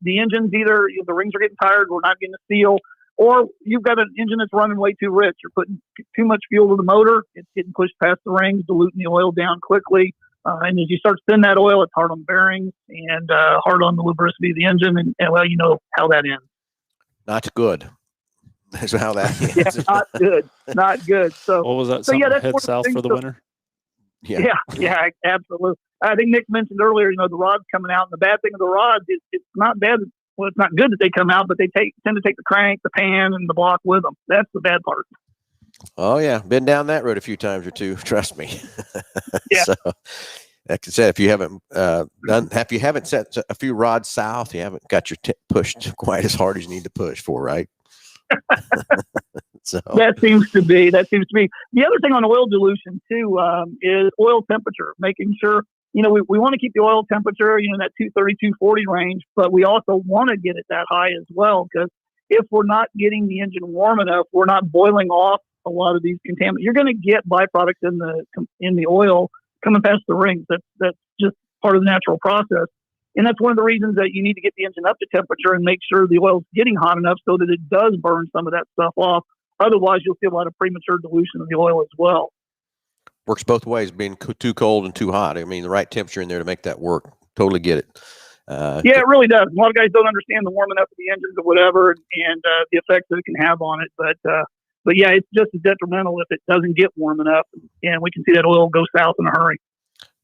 The engine's either the rings are getting tired, we're not getting a seal, or you've got an engine that's running way too rich. You're putting too much fuel to the motor. It's getting pushed past the rings, diluting the oil down quickly. And as you start to thin that oil, it's hard on bearings and hard on the lubricity of the engine. And well, you know how that ends. Not good. That's how that ends. Yeah, not good. Not good. So what was that? So yeah, that's head south for the winter. Yeah, absolutely. I think Nick mentioned earlier, the rod's coming out, and the bad thing of the rods is it's not bad. Well, it's not good that they come out, but they tend to take the crank, the pan, and the block with them. That's the bad part. Oh yeah, been down that road a few times or two. Trust me. Yeah. So, like I said, if you haven't set a few rods south, you haven't got your tip pushed quite as hard as you need to push for, right? So that seems to be. The other thing on oil dilution too is oil temperature. Making sure we want to keep the oil temperature in that 230, 240 range, but we also want to get it that high as well, because if we're not getting the engine warm enough, we're not boiling off a lot of these contaminants. You're going to get byproducts in the oil coming past the rings. That's just part of the natural process. And that's one of the reasons that you need to get the engine up to temperature and make sure the oil's getting hot enough so that it does burn some of that stuff off. Otherwise, you'll see a lot of premature dilution of the oil as well. Works both ways, being too cold and too hot. I mean, the right temperature in there to make that work. Totally get it. Yeah, it really does. A lot of guys don't understand the warming up of the engines or whatever and the effects that it can have on it. But yeah, it's just as detrimental if it doesn't get warm enough. And we can see that oil go south in a hurry.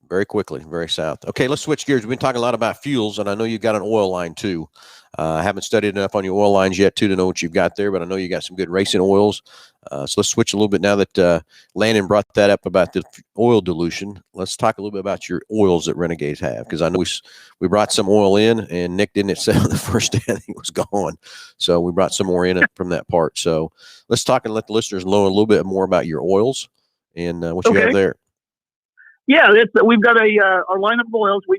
Very quickly, very south. Okay, let's switch gears. We've been talking a lot about fuels, and I know you've got an oil line too. I haven't studied enough on your oil lines yet too to know what you've got there, but I know you got some good racing oils. So let's switch a little bit now that Landon brought that up about the oil dilution. Let's talk a little bit about your oils that Renegades have, because I know we brought some oil in, and Nick didn't sell the first day. I think it was gone. So we brought some more in from that part. So let's talk and let the listeners know a little bit more about your oils and what you have there. Yeah, we've got our lineup of oils. We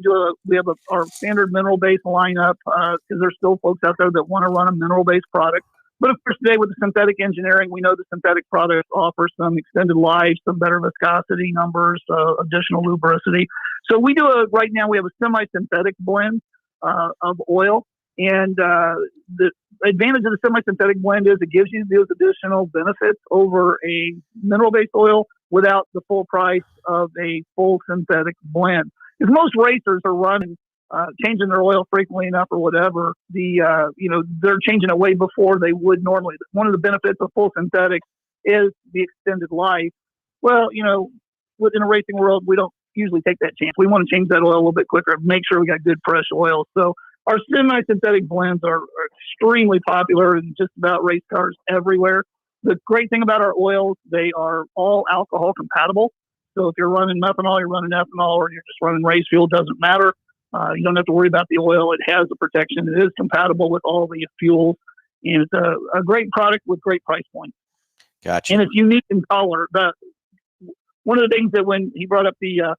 have our standard mineral based lineup because there's still folks out there that want to run a mineral based product. But of course, today with the synthetic engineering, we know the synthetic products offer some extended life, some better viscosity numbers, additional lubricity. So right now we have a semi-synthetic blend of oil, and the advantage of the semi-synthetic blend is it gives you those additional benefits over a mineral based oil without the full price of a full synthetic blend. Because most racers are running, changing their oil frequently enough or whatever, they're changing it way before they would normally. One of the benefits of full synthetic is the extended life. Well, within a racing world, we don't usually take that chance. We want to change that oil a little bit quicker and make sure we got good fresh oil. So our semi-synthetic blends are extremely popular in just about race cars everywhere. The great thing about our oils, they are all alcohol compatible. So if you're running methanol, you're running ethanol, or you're just running race fuel, doesn't matter. You don't have to worry about the oil. It has the protection. It is compatible with all the fuels. And it's a great product with great price points. Gotcha. And it's unique in color. One of the things that when he brought up the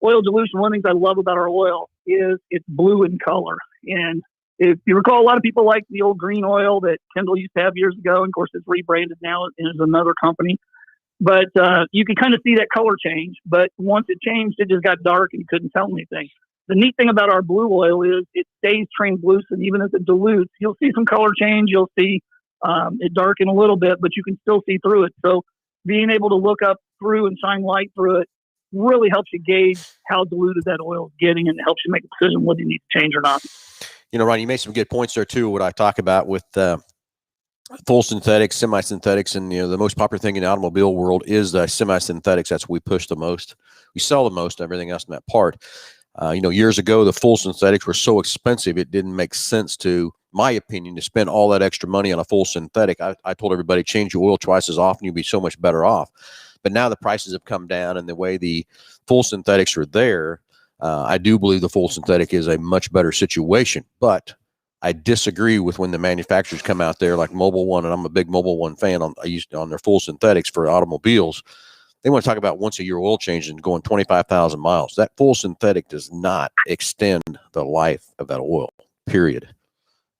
oil dilution, one of the things I love about our oil is it's blue in color. And if you recall, a lot of people like the old green oil that Kendall used to have years ago. And of course, it's rebranded now and is another company. But you can kind of see that color change. But once it changed, it just got dark and you couldn't tell anything. The neat thing about our blue oil is it stays translucent. Even as it dilutes, you'll see some color change. You'll see it darken a little bit, but you can still see through it. So being able to look up through and shine light through it really helps you gauge how diluted that oil is getting, and it helps you make a decision whether you need to change or not. Ron, you made some good points there too. What I talk about with full synthetics, semi-synthetics, and the most popular thing in the automobile world is the semi-synthetics. That's what we push the most. We sell the most. Everything else in that part. Years ago, the full synthetics were so expensive it didn't make sense, to my opinion, to spend all that extra money on a full synthetic. I told everybody, change your oil twice as often, you'll be so much better off. But now the prices have come down, and the way the full synthetics are there, I do believe the full synthetic is a much better situation. But I disagree with when the manufacturers come out there like Mobil 1, and I'm a big Mobil 1 fan on their full synthetics for automobiles. They want to talk about once a year oil change and going 25,000 miles. That full synthetic does not extend the life of that oil, period.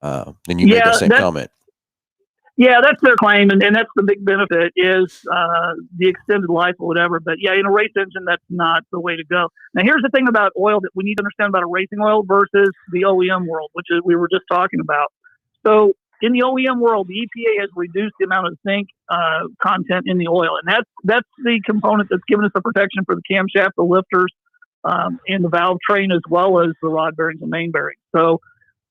And you made that same comment. Yeah, that's their claim, and that's the big benefit is the extended life or whatever. But yeah, in a race engine, that's not the way to go. Now, here's the thing about oil that we need to understand about a racing oil versus the OEM world, which is we were just talking about. So in the OEM world, the EPA has reduced the amount of zinc content in the oil, and that's the component that's giving us the protection for the camshaft, the lifters, and the valve train, as well as the rod bearings and main bearings. So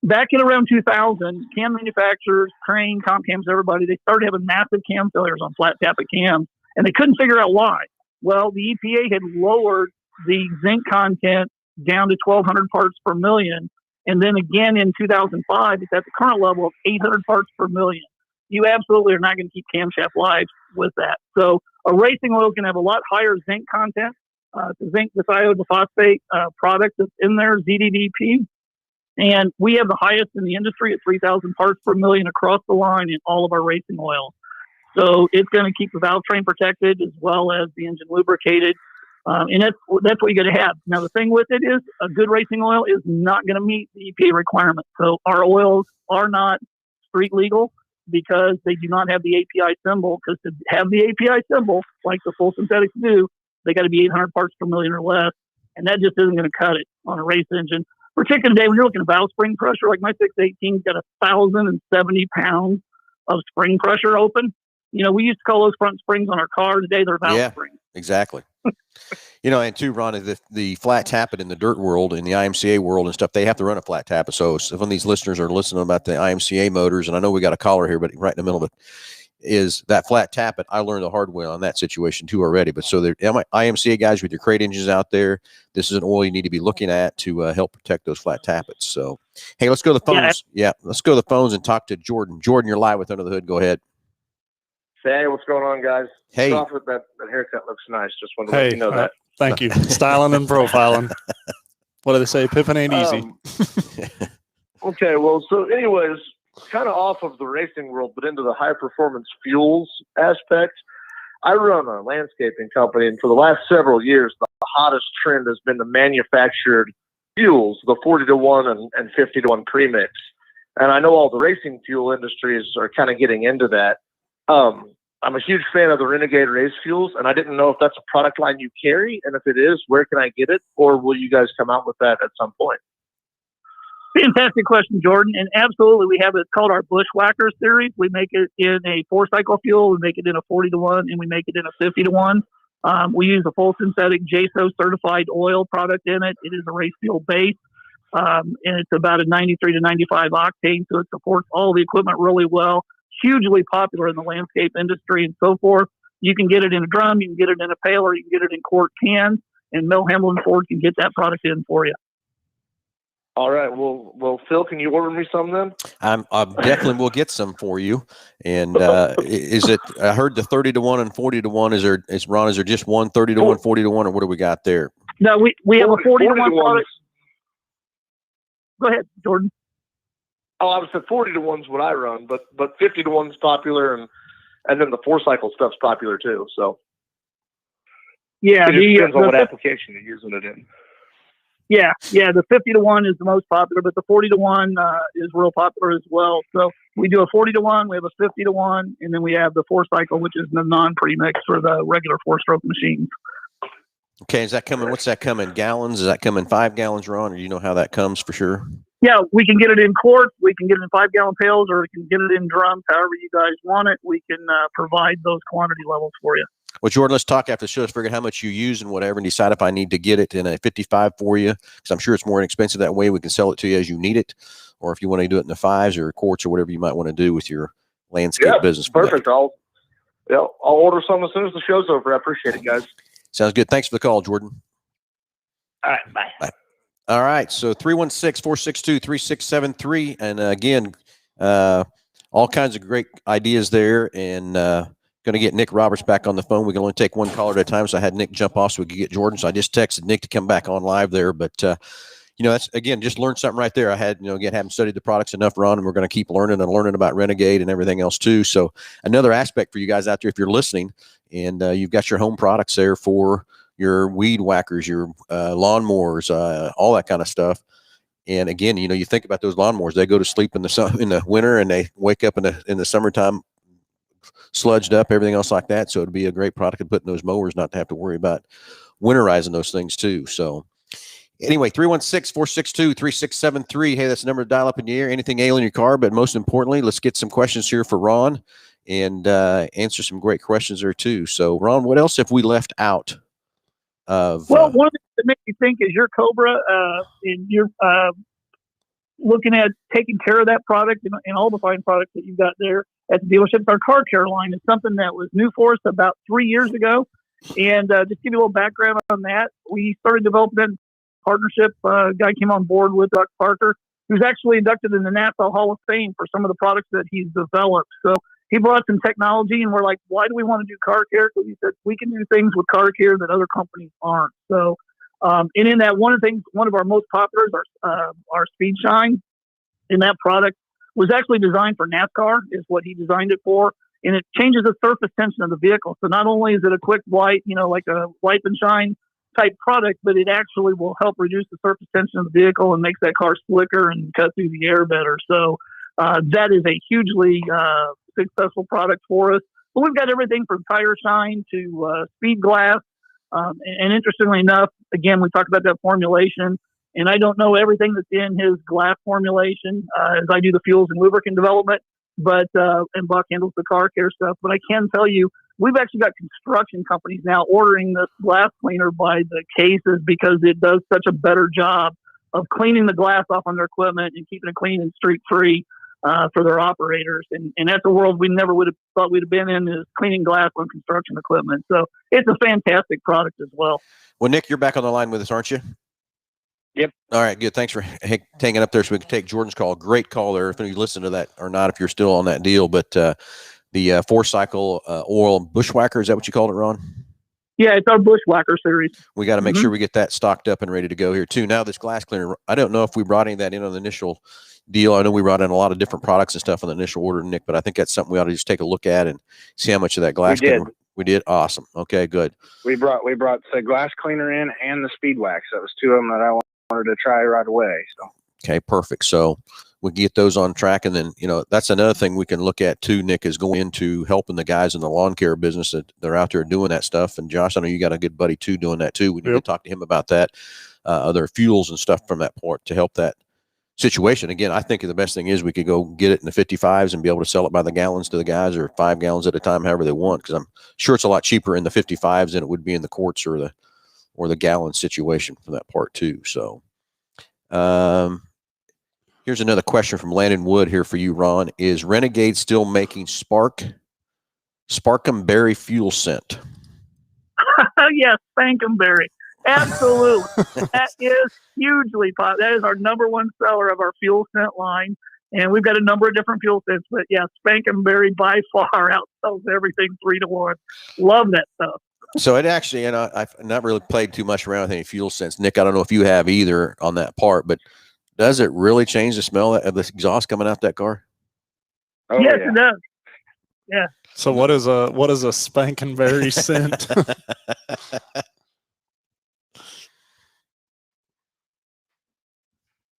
back in around 2000, cam manufacturers, Crane, Comp Cams, everybody, they started having massive cam failures on flat tappet cams, and they couldn't figure out why. Well, the EPA had lowered the zinc content down to 1,200 parts per million. And then again in 2005, it's at the current level of 800 parts per million. You absolutely are not going to keep camshaft lives with that. So a racing oil is going to have a lot higher zinc content. The zinc diphosphate product that's in there, ZDDP. And we have the highest in the industry at 3,000 parts per million across the line in all of our racing oils. So it's going to keep the valve train protected as well as the engine lubricated. And that's what you got to have. Now, the thing with it is a good racing oil is not going to meet the EPA requirements. So our oils are not street legal because they do not have the API symbol. Because to have the API symbol, like the full synthetics do, they got to be 800 parts per million or less. And that just isn't going to cut it on a race engine. Particularly today, when you're looking at valve spring pressure, like my 618's got 1,070 pounds of spring pressure open. We used to call those front springs on our car. Today, they're valve springs. Exactly. And too, Ron, the flat tappet in the dirt world, in the IMCA world and stuff, they have to run a flat tappet. So if one of these listeners are listening about the IMCA motors, and I know we got a caller here, but right in the middle of it, is that flat tappet. I learned the hard way on that situation too already. But so there, IMCA guys with your crate engines out there, this is an oil you need to be looking at to help protect those flat tappets. So, hey, let's go to the phones. Yeah, let's go to the phones and talk to Jordan. Jordan, you're live with Under the Hood. Go ahead. Hey, what's going on, guys? Hey, that haircut looks nice. Just wanted to let you know that. Thank you. Styling and profiling. What do they say? Pippin ain't easy. Okay, well, so anyways, kind of off of the racing world, but into the high performance fuels aspect. I run a landscaping company, and for the last several years, the hottest trend has been the manufactured fuels, the 40-to-1 and 50-to-1 premix. And I know all the racing fuel industries are kind of getting into that. I'm a huge fan of the Renegade race fuels, and I didn't know if that's a product line you carry, and if it is, where can I get it, or will you guys come out with that at some point? Fantastic question, Jordan. And absolutely, we have it called our Bushwhacker series. We make it in a 4-cycle fuel, we make it in a 40-to-1, and we make it in a 50-to-1. We use a full synthetic JSO certified oil product in it. It is a race fuel base, and it's about a 93 to 95 octane, so it supports all the equipment really well. Hugely popular in the landscape industry and so forth. You can get it in a drum, you can get it in a pail, or you can get it in quart cans, and Mel Hambelton Ford can get that product in for you. All right. Well, Phil, can you order me some then? I definitely will get some for you. And is it? I heard the 30-to-1 and 40-to-1. Is there just one 30-to-1, 40-to-1, or what do we got there? No, we have a 40-to-1 product. Go ahead, Jordan. Oh, I was at 40-to-1's what I run, but 50-to-1's popular, and then the 4-cycle stuff's popular too. So yeah, it depends on what application you're using it in. Yeah, the 50-to-1 is the most popular, but the 40-to-1 is real popular as well. So we do a 40-to-1, we have a 50-to-1, and then we have the 4-cycle, which is the non-premix for the regular 4-stroke machines. Okay, is that coming? What's that coming? Gallons? Is that coming 5 gallons, Ron? Or you know how that comes for sure? Yeah, we can get it in quarts, we can get it in 5-gallon pails, or we can get it in drums, however you guys want it. We can provide those quantity levels for you. Well, Jordan, let's talk after the show. Let's figure out how much you use and whatever, and decide if I need to get it in a 55 for you, because I'm sure it's more inexpensive that way. We can sell it to you as you need it, or if you want to do it in the 5s or quarts or whatever you might want to do with your landscape business. Perfect. I'll order some as soon as the show's over. I appreciate it, guys. Sounds good. Thanks for the call, Jordan. All right, bye. All right, so 316-462-3673, and again, all kinds of great ideas there, and going to get Nick Roberts back on the phone. We can only take one caller at a time, so I had Nick jump off so we could get Jordan. So I just texted Nick to come back on live there, but that's again just learned something right there. I had again haven't studied the products enough, Ron, and we're going to keep learning about Renegade and everything else too. So another aspect for you guys out there, if you're listening, and you've got your home products there for your weed whackers, your lawnmowers, all that kind of stuff. And again, you think about those lawnmowers, they go to sleep in the winter and they wake up in the summertime sludged up, everything else like that. So it'd be a great product to put in those mowers, not to have to worry about winterizing those things too. So anyway, 316-462-3673. Hey, that's the number to dial up in the air. Anything ailing your car, but most importantly, let's get some questions here for Ron and answer some great questions there too. So Ron, what else have we left out? One of the things that makes me think is your Cobra, and you're looking at taking care of that product and all the fine products that you've got there at the dealership. Our car care line is something that was new for us about 3 years ago. And just give you a little background on that. We started developing that partnership. A guy came on board with Doug Parker, who's actually inducted in the NASA Hall of Fame for some of the products that he's developed. So he brought some technology, and we're like, why do we want to do car care? Because he said, we can do things with car care that other companies aren't. So, and in that, one of our most popular is our Speed Shine. And that product was actually designed for NASCAR, is what he designed it for. And it changes the surface tension of the vehicle. So not only is it a quick wipe, like a wipe and shine type product, but it actually will help reduce the surface tension of the vehicle and makes that car slicker and cut through the air better. So that is a hugely successful product for us. But we've got everything from tire shine to speed glass. And interestingly enough, again, we talked about that formulation. And I don't know everything that's in his glass formulation as I do the fuels and lubricant development, and Buck handles the car care stuff. But I can tell you, we've actually got construction companies now ordering this glass cleaner by the cases because it does such a better job of cleaning the glass off on their equipment and keeping it clean and streak free. for their operators. And that's a world we never would have thought we'd have been in, is cleaning glass on construction equipment. So it's a fantastic product as well. Well, Nick, you're back on the line with us, aren't you? Yep. All right, good. Thanks for hanging up there so we can take Jordan's call. Great call there. If you listen to that or not, if you're still on that deal, but the 4-cycle oil bushwhacker, is that what you called it, Ron? Yeah, it's our bushwhacker series. We got to make sure we get that stocked up and ready to go here too. Now this glass cleaner, I don't know if we brought any of that in on the initial deal. I know we brought in a lot of different products and stuff on the initial order, Nick, but I think that's something we ought to just take a look at and see how much of that glass cleaner we did. Awesome. Okay, good. We brought the glass cleaner in and the speed wax. That was 2 of them that I wanted to try right away. So okay, perfect. So we can get those on track, and then that's another thing we can look at too, Nick, is going into helping the guys in the lawn care business that they're out there doing that stuff. And Josh, I know you got a good buddy too doing that too. We need to talk to him about that, other fuels and stuff from that port to help that situation. Again, I think the best thing is we could go get it in the 55s and be able to sell it by the gallons to the guys, or 5 gallons at a time, however they want, because I'm sure it's a lot cheaper in the 55s than it would be in the quarts or the gallon situation for that part too. So here's another question from Landon Wood here for you, Ron. Is Renegade still making Sparkum Berry fuel scent? Yes, Spankin Berry. Absolutely. That is hugely popular. That is our number one seller of our fuel scent line. And we've got a number of different fuel scents, but yeah, Spankin Berry by far outsells everything 3 to 1. Love that stuff. So it actually, and I've not really played too much around with any fuel scents. Nick, I don't know if you have either on that part, but does it really change the smell of the exhaust coming out that car? Oh, yes, yeah. it does. Yeah. So what is a Spankin Berry scent?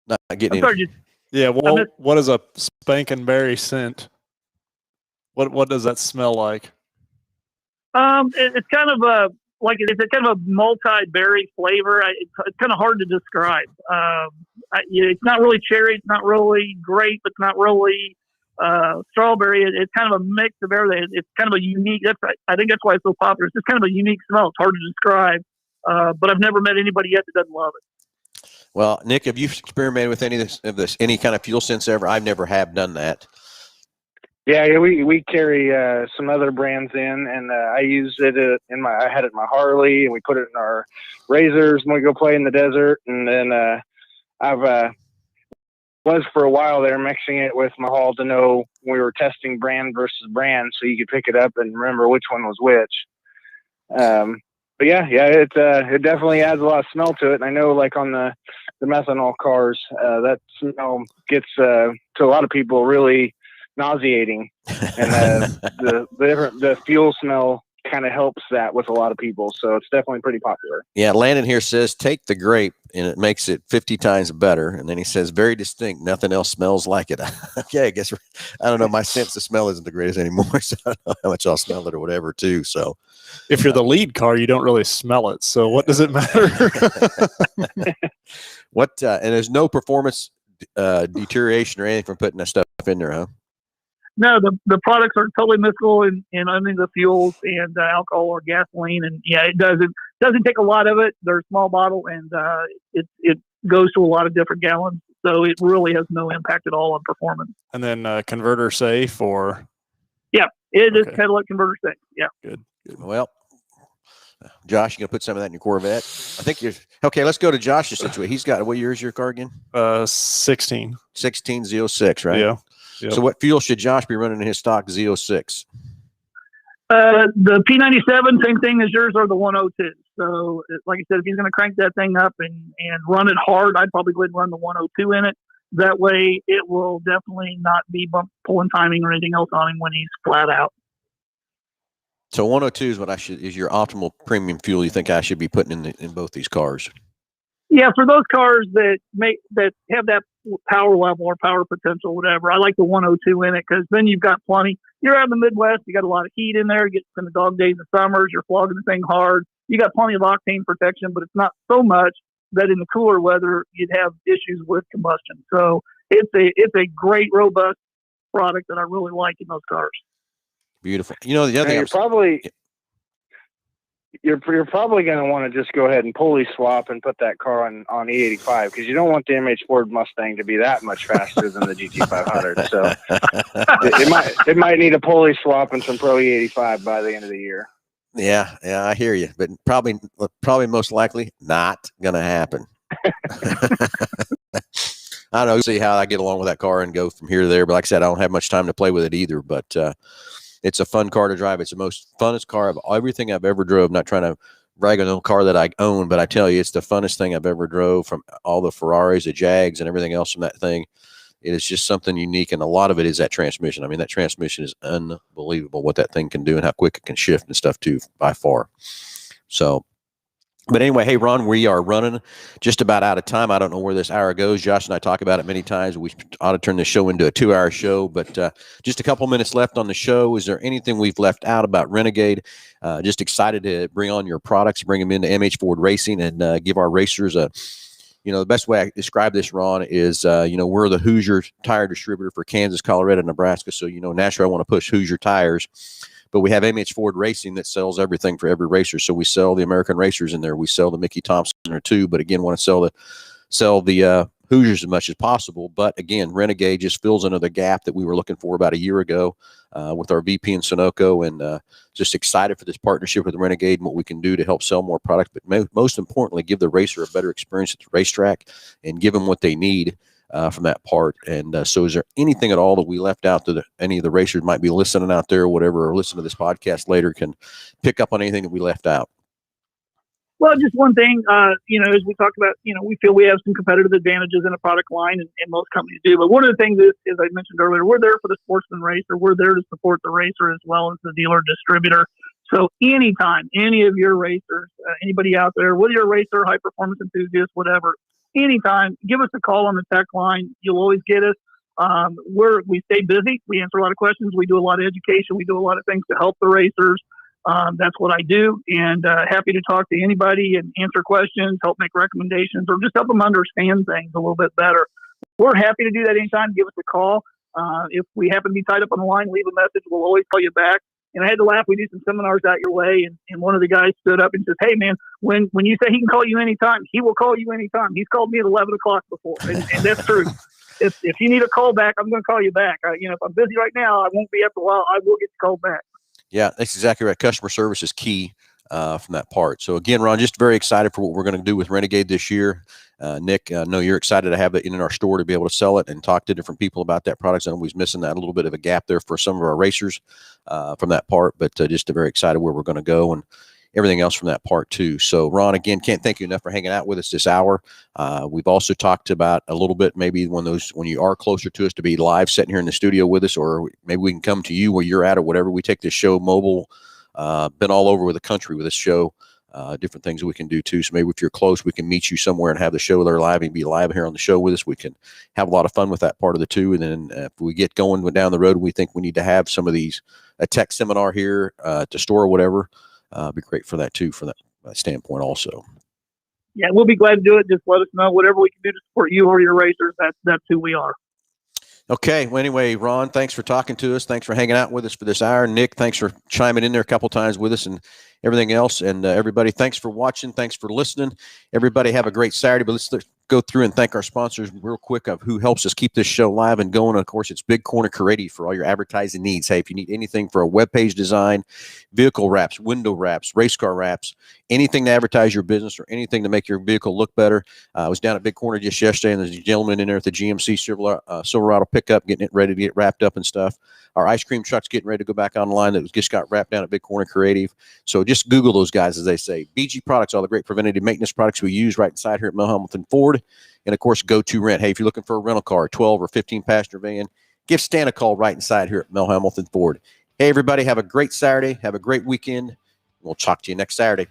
Not getting Yeah, well, what is a Spankin Berry scent? What does that smell like? It's kind of it's a kind of a multi-berry flavor. It's kind of hard to describe. It's not really cherry. It's not really grape. It's not really strawberry. It's kind of a mix of everything. It's kind of a unique. I think that's why it's so popular. It's just kind of a unique smell. It's hard to describe. But I've never met anybody yet that doesn't love it. Well, Nick, have you experimented with any kind of fuel scents ever? I've never have done that. Yeah, we carry some other brands in, and I use it I had it in my Harley, and we put it in our Razors when we go play in the desert. And then I've was for a while there mixing it with my Hall to know we were testing brand versus brand, so you could pick it up and remember which one was which. But yeah, it definitely adds a lot of smell to it. And I know, like on the methanol cars, that smell gets to a lot of people really nauseating, and the fuel smell kind of helps that with a lot of people, so it's definitely pretty popular. Yeah, Landon here says take the grape and it makes it 50 times better, and then he says very distinct, nothing else smells like it. Okay, I guess I don't know, my sense of smell isn't the greatest anymore, so I don't know how much I'll smell it or whatever too. So if you're the lead car, you don't really smell it, so what does it matter? And there's no performance deterioration or anything from putting that stuff in there, huh? No, the products are totally miscible in only the fuels and alcohol or gasoline, and yeah, it doesn't take a lot of it. They're a small bottle, and it goes to a lot of different gallons, so it really has no impact at all on performance. And then converter safe, or yeah, it is catalytic converter safe. Yeah, good. Well, Josh, you gonna put some of that in your Corvette? I think you're okay. Let's go to Josh's situation. He's got, what year is your car again? 16 Z06, right? Yeah. Yep. So what fuel should Josh be running in his stock Z06? The P97, same thing as yours, are the 102. So, like I said, if he's going to crank that thing up and run it hard, I'd probably go ahead and run the 102 in it. That way, it will definitely not be pulling timing or anything else on him when he's flat out. So 102 is your optimal premium fuel you think I should be putting in both these cars? Yeah, for those cars that have that power level or power potential, whatever, I like the 102 in it, because then you've got plenty. You're out in the Midwest, you got a lot of heat in there. You get in the dog days of summers, you're flogging the thing hard. You got plenty of octane protection, but it's not so much that in the cooler weather you'd have issues with combustion. So it's a great, robust product that I really like in those cars. Beautiful. You know, the other thing you're probably going to want to just go ahead and pulley swap and put that car on E85, because you don't want the MH Ford Mustang to be that much faster than the GT500. So it might need a pulley swap and some Pro E85 by the end of the year. Yeah, I hear you, but probably most likely not going to happen. I don't know. See how I get along with that car and go from here to there. But like I said, I don't have much time to play with it either. But it's a fun car to drive. It's the most funnest car of everything I've ever drove. Not trying to brag on the car that I own, but I tell you, it's the funnest thing I've ever drove, from all the Ferraris, the Jags, and everything else from that thing. It is just something unique, and a lot of it is that transmission. I mean, that transmission is unbelievable, what that thing can do and how quick it can shift and stuff too, by far. So, but anyway, hey, Ron, we are running just about out of time. I don't know where this hour goes. Josh and I talk about it many times. We ought to turn this show into a 2-hour show, but just a couple minutes left on the show. Is there anything we've left out about Renegade? Just excited to bring on your products, bring them into MH Ford Racing, and give our racers a, the best way I describe this, Ron, is, we're the Hoosier tire distributor for Kansas, Colorado, Nebraska. So, naturally I want to push Hoosier tires. But we have MH Ford Racing that sells everything for every racer. So we sell the American racers in there. We sell the Mickey Thompson in there too. But again, want to sell the Hoosiers as much as possible. But again, Renegade just fills another gap that we were looking for about a year ago with our VP in Sunoco, and just excited for this partnership with Renegade and what we can do to help sell more product. But most importantly, give the racer a better experience at the racetrack and give them what they need from that part. And so is there anything at all that we left out that any of the racers might be listening out there or whatever, or listen to this podcast later, can pick up on anything that we left out? Well, just one thing, as we talked about, we feel we have some competitive advantages in a product line, and most companies do. But one of the things is, as I mentioned earlier, we're there for the sportsman racer. We're there to support the racer as well as the dealer distributor. So anytime any of your racers, anybody out there, whether you're a racer, high performance enthusiast, whatever, anytime, give us a call on the tech line. You'll always get us. We stay busy. We answer a lot of questions. We do a lot of education. We do a lot of things to help the racers. That's what I do, and happy to talk to anybody and answer questions, help make recommendations, or just help them understand things a little bit better. We're happy to do that anytime. Give us a call. If we happen to be tied up on the line, leave a message. We'll always call you back. And I had to laugh. We do some seminars out your way, and one of the guys stood up and says, "Hey, man, when you say he can call you anytime, he will call you anytime. He's called me at 11 o'clock before." And that's true. If you need a call back, I'm going to call you back. If I'm busy right now, I won't be after a while. I will get the call back. Yeah, that's exactly right. Customer service is key from that part. So again, Ron, just very excited for what we're going to do with Renegade this year. Nick, I know you're excited to have it in our store to be able to sell it and talk to different people about that product. I know we're missing that, a little bit of a gap there for some of our racers from that part, but just very excited where we're going to go and everything else from that part too. So Ron, again, can't thank you enough for hanging out with us this hour. We've also talked about a little bit, maybe when you are closer to us, to be live sitting here in the studio with us, or maybe we can come to you where you're at or whatever. We take this show mobile, been all over the country with this show, different things that we can do too. So maybe if you're close, we can meet you somewhere and have the show there live and be live here on the show with us. We can have a lot of fun with that part of the two. And then if we get going down the road, we think we need to have some of these, a tech seminar here to store or whatever. Be great for that too, from that standpoint also. Yeah, we'll be glad to do it. Just let us know whatever we can do to support you or your racers. That's who we are. Okay. Well, anyway, Ron, thanks for talking to us. Thanks for hanging out with us for this hour. Nick, thanks for chiming in there a couple times with us and everything else. And everybody, thanks for watching. Thanks for listening. Everybody have a great Saturday. But let's go through and thank our sponsors real quick of who helps us keep this show live and going. Of course, it's Big Corner Creative for all your advertising needs. Hey, if you need anything for a web page design, vehicle wraps, window wraps, race car wraps, anything to advertise your business or anything to make your vehicle look better. I was down at Big Corner just yesterday, and there's a gentleman in there at the GMC Silverado pickup getting it ready to get wrapped up and stuff. Our ice cream truck's getting ready to go back online that just got wrapped down at Big Corner Creative. So just Google those guys, as they say. BG Products, all the great preventative maintenance products we use right inside here at Mel Hambelton Ford. And, of course, Go To Rent. Hey, if you're looking for a rental car, 12 or 15-passenger van, give Stan a call right inside here at Mel Hambelton Ford. Hey, everybody, have a great Saturday. Have a great weekend. We'll talk to you next Saturday.